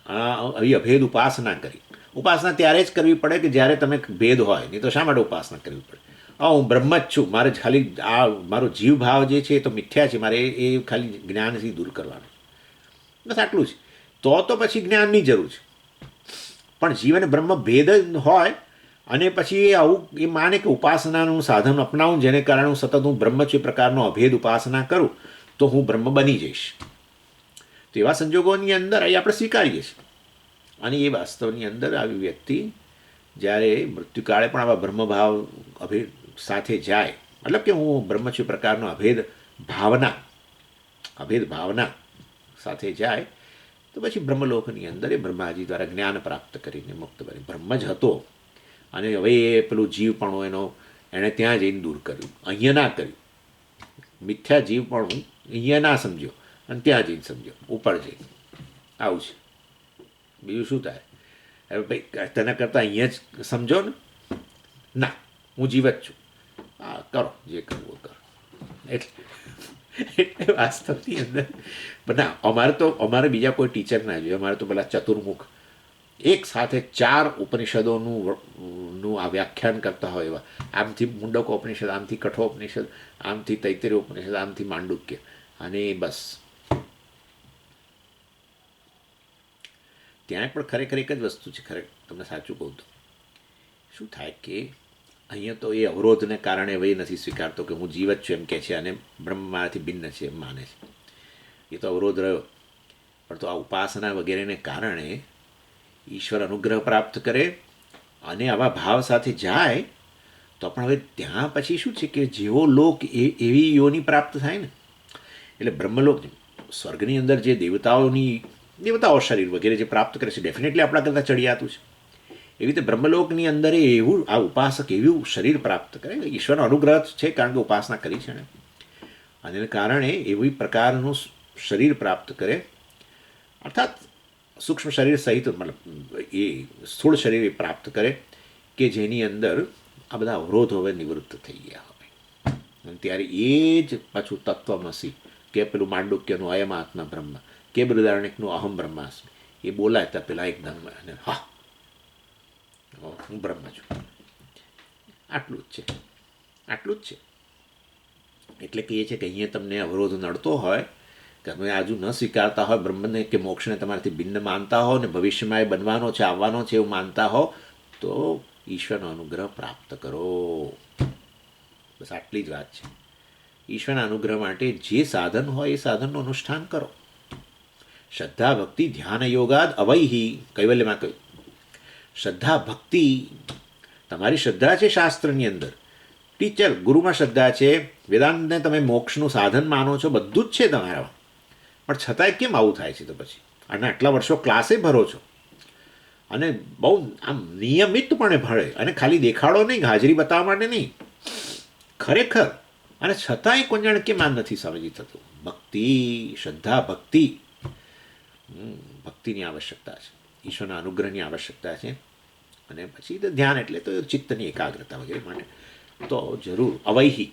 આવી અભેદ ઉપાસના કરી. ઉપાસના ત્યારે જ કરવી પડે કે જ્યારે તમે ભેદ હોય, નહીં તો શા માટે ઉપાસના કરવી પડે? હું બ્રહ્મ જ છું, મારે ખાલી આ મારો જીવ ભાવ જે છે એ તો મિથ્યા છે, મારે એ ખાલી જ્ઞાનથી દૂર કરવાનું, બસ આટલું જ. તો પછી જ્ઞાનની જરૂર છે. પણ જીવ અને બ્રહ્મ ભેદ જ હોય અને પછી આવું એ માને કે ઉપાસનાનું સાધન અપનાવું જેને કારણે હું સતત હું બ્રહ્મ છું એ પ્રકારનો અભેદ ઉપાસના કરું, તો હું બ્રહ્મ બની જઈશ. તો એવા સંજોગોની અંદર એ આપણે સ્વીકારીએ છીએ. અને એ વાસ્તવની અંદર આવી વ્યક્તિ જ્યારે મૃત્યુકાળે પણ આવા બ્રહ્મભાવ અભેદ સાથે જાય, મતલબ કે હું બ્રહ્મ છું પ્રકારનો અભેદ ભાવના સાથે જાય, તો પછી બ્રહ્મલોકની અંદર એ બ્રહ્માજી દ્વારા જ્ઞાન પ્રાપ્ત કરીને મુક્ત બની બ્રહ્મ જ હતો. અને હવે એ પેલું જીવપણું એણે ત્યાં જઈને દૂર કર્યું, અહીંયા ના કર્યું. મિથ્યા જીવપણું અહીંયા ના સમજ્યો અને ત્યાં જઈને સમજ્યો, ઉપર જઈને. આવું છે, બીજું શું થાય? હવે ભાઈ તેના કરતાં અહીંયા જ સમજો ને, ના હું જીવ જ છું, હા કરો જે કરવું કરો. એટલે વાસ્તવની અંદર ના, અમારે બીજા કોઈ ટીચર ના જોઈએ. અમારે તો પેલા ચતુર્મુખ એક સાથે 4 ઉપનિષદોનું આ વ્યાખ્યાન કરતા હોય એવા. આમથી મુંડકો ઉપનિષદ, આમથી કઠોપનિષદ, આમથી તૈત્તરીય ઉપનિષદ, આમથી માંડુક્ય, અને બસ. ત્યાં પણ ખરેખર એક જ વસ્તુ છે. ખરેખર તમને સાચું કહું તો શું થાય કે અહીંયા તો એ અવરોધને કારણે વય નથી સ્વીકારતો કે હું જીવ જ છું એમ કહે છે, અને બ્રહ્મ મારાથી ભિન્ન છે એમ માને છે. એ તો અવરોધ રહ્યો. પણ તો આ ઉપાસના વગેરેને કારણે ઈશ્વર અનુગ્રહ પ્રાપ્ત કરે અને આવા ભાવ સાથે જાય તો પણ હવે ત્યાં પછી શું છે કે જેવો લોક એવી યોની પ્રાપ્ત થાય ને. એટલે બ્રહ્મલોક, સ્વર્ગની અંદર જે દેવતાઓ શરીર વગેરે જે પ્રાપ્ત કરે છે ડેફિનેટલી આપણા કરતાં ચડિયાતું છે. એવી રીતે બ્રહ્મલોકની અંદર એવું આ ઉપાસક એવું શરીર પ્રાપ્ત કરે. ઈશ્વરનો અનુગ્રહ છે કારણ કે ઉપાસના કરી છે ને, અને એને કારણે એવી પ્રકારનું શરીર પ્રાપ્ત કરે, અર્થાત સૂક્ષ્મ શરીર સહિત, મતલબ એ સ્થૂળ શરીર પ્રાપ્ત કરે કે જેની અંદર આ બધા અવરોધો હવે નિવૃત્ત થઈ ગયા હોય. અને ત્યારે એ જ પાછું તત્વમસી કે પેલું માંડુક્યનું અયમ આત્મા બ્રહ્મ કે બૃહદારણ્યકનું અહમ બ્રહ્માસ્મિ એ બોલાય ત્યાં પેલા એકદમ હા હું બ્રહ્મ છું. આટલું જ છે. એટલે કે એ છે કે અહીંયા તમને અવરોધ નડતો હોય, તમે આજુ ન સ્વીકારતા હોય બ્રહ્મને કે મોક્ષને તમારાથી ભિન્ન માનતા હો ને ભવિષ્યમાં એ બનવાનો છે, આવવાનો છે એવું માનતા હો, તો ઈશ્વરનો અનુગ્રહ પ્રાપ્ત કરો. બસ આટલી જ વાત છે. ઈશ્વરના અનુગ્રહ માટે જે સાધન હોય એ સાધનનું અનુષ્ઠાન કરો. શ્રદ્ધા ભક્તિ ધ્યાન યોગાદ અવૈહી, કૈવલ્યમાં કહ્યું. શ્રદ્ધા ભક્તિ, તમારી શ્રદ્ધા છે શાસ્ત્રની અંદર, ટીચર ગુરુમાં શ્રદ્ધા છે, વેદાંતને તમે મોક્ષનું સાધન માનો છો, બધું જ છે તમારા, પણ છતાંય કેમ આવું થાય છે? તો પછી અને આટલા વર્ષો ક્લાસે ભરો છો અને બહુ આમ નિયમિતપણે ભણે, અને ખાલી દેખાડો નહીં, હાજરી બતાવવા માટે નહીં, ખરેખર, અને છતાંય કોઈ જાણે કેમ આ નથી સમજી થતું. ભક્તિ, શ્રદ્ધા ભક્તિ, ભક્તિની આવશ્યકતા છે, ઈશ્વરના અનુગ્રહની આવશ્યકતા છે. અને પછી તો ધ્યાન એટલે તો ચિત્તની એકાગ્રતા વગેરે માટે તો જરૂર અવૈહી.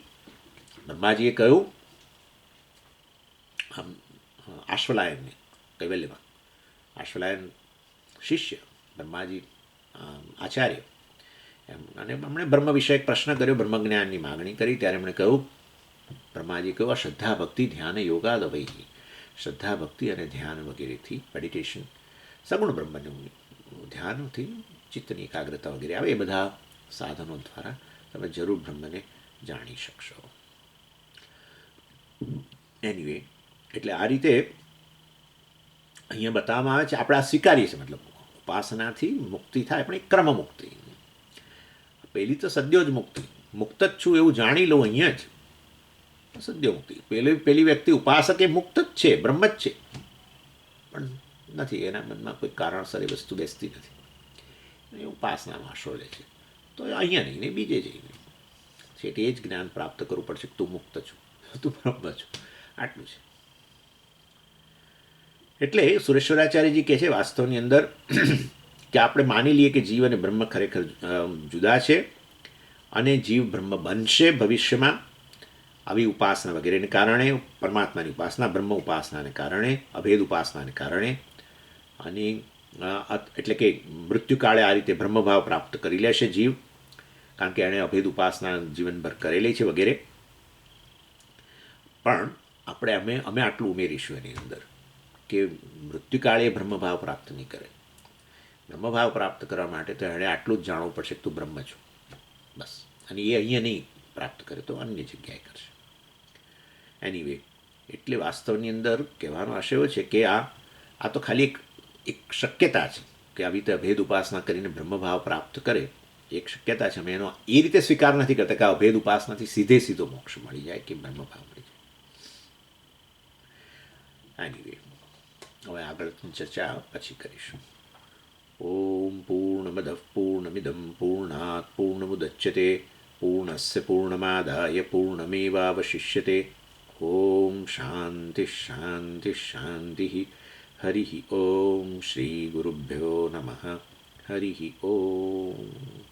બ્રહ્માજીએ કહ્યું આશ્વલાયનને કૈવલ્યમાં, આશ્વલાયન શિષ્ય, બ્રહ્માજી આચાર્ય એમ, અને એમણે બ્રહ્મ વિષયક પ્રશ્ન કર્યો, બ્રહ્મજ્ઞાનની માગણી કરી. ત્યારે એમણે કહ્યું, બ્રહ્માજી કહ્યું, આ શ્રદ્ધા ભક્તિ ધ્યાન યોગાદ અવૈહી. શ્રદ્ધા ભક્તિ અને ધ્યાન વગેરેથી, મેડિટેશન, સગુણ બ્રહ્મનું ધ્યાનથી ચિત્તની એકાગ્રતા વગેરે આવે, એ બધા સાધનો દ્વારા તમે જરૂર બ્રહ્મને જાણી શકશો. એનીવે, એટલે આ રીતે અહીંયા બતાવવામાં આવે છે. આપણે આ સ્વીકારીએ છીએ, મતલબ ઉપાસનાથી મુક્તિ થાય, પણ એક ક્રમ મુક્તિ. પહેલી તો સદ્યો જ મુક્તિ, મુક્ત જ છું એવું જાણી લો અહીંયા જ સદ્ય મુક્તિ. પેલી વ્યક્તિ ઉપાસક એ મુક્ત જ છે, બ્રહ્મ જ છે, પણ નથી, એના મનમાં કોઈ કારણસર એ વસ્તુ બેસતી નથી, એ ઉપાસનામાં શોધે છે. તો અહીંયા નહીં ને બીજે જઈને છે કે એ જ જ્ઞાન પ્રાપ્ત કરવું પડશે કે તું મુક્ત છું, તું બ્રહ્મ છું. આટલું છે. એટલે સુરેશ્વરાચાર્યજી કહે છે વાસ્તવની અંદર કે આપણે માની લઈએ કે જીવ અને બ્રહ્મ ખરેખર જુદા છે, અને જીવ બ્રહ્મ બનશે ભવિષ્યમાં આવી ઉપાસના વગેરેને કારણે, પરમાત્માની ઉપાસના, બ્રહ્મ ઉપાસનાને કારણે, અભેદ ઉપાસનાને કારણે. અને એટલે કે મૃત્યુકાળે આ રીતે બ્રહ્મભાવ પ્રાપ્ત કરી લેશે જીવ, કારણ કે એણે અભેદ ઉપાસના જીવનભર કરેલી છે વગેરે. પણ અમે આટલું ઉમેરીશું એની અંદર કે મૃત્યુકાળે બ્રહ્મભાવ પ્રાપ્ત નહીં કરે. બ્રહ્મભાવ પ્રાપ્ત કરવા માટે તો એણે આટલું જ જાણવું પડશે કે તું બ્રહ્મ છું, બસ. અને એ અહીંયા નહીં પ્રાપ્ત કરે તો અન્ય જગ્યાએ કરશે. એનીવે, એટલે વાસ્તવની અંદર કહેવાનો આશય એવો છે કે આ તો ખાલી એક શક્યતા છે કે આવી રીતે અભેદ ઉપાસના કરીને બ્રહ્મભાવ પ્રાપ્ત કરે, એક શક્યતા છે. અમે એનો એ રીતે સ્વીકાર નથી કરતા કે આ અભેદ ઉપાસનાથી સીધો મોક્ષ મળી જાય કે બ્રહ્મભાવ મળી જાય. એનીવે, હવે આગળની ચર્ચા પછી કરીશું. ઓમ પૂર્ણમદ પૂર્ણમિદમ પૂર્ણાત પૂર્ણમુદચ્યતે પૂર્ણસ્ય પૂર્ણમાદાય પૂર્ણમેવાવશિષ્યતે. ઓમ શાંતિ શાંતિ શાંતિ. હરિ ઓમ શ્રી ગુરુભ્યો નમઃ. હરિ ઓમ.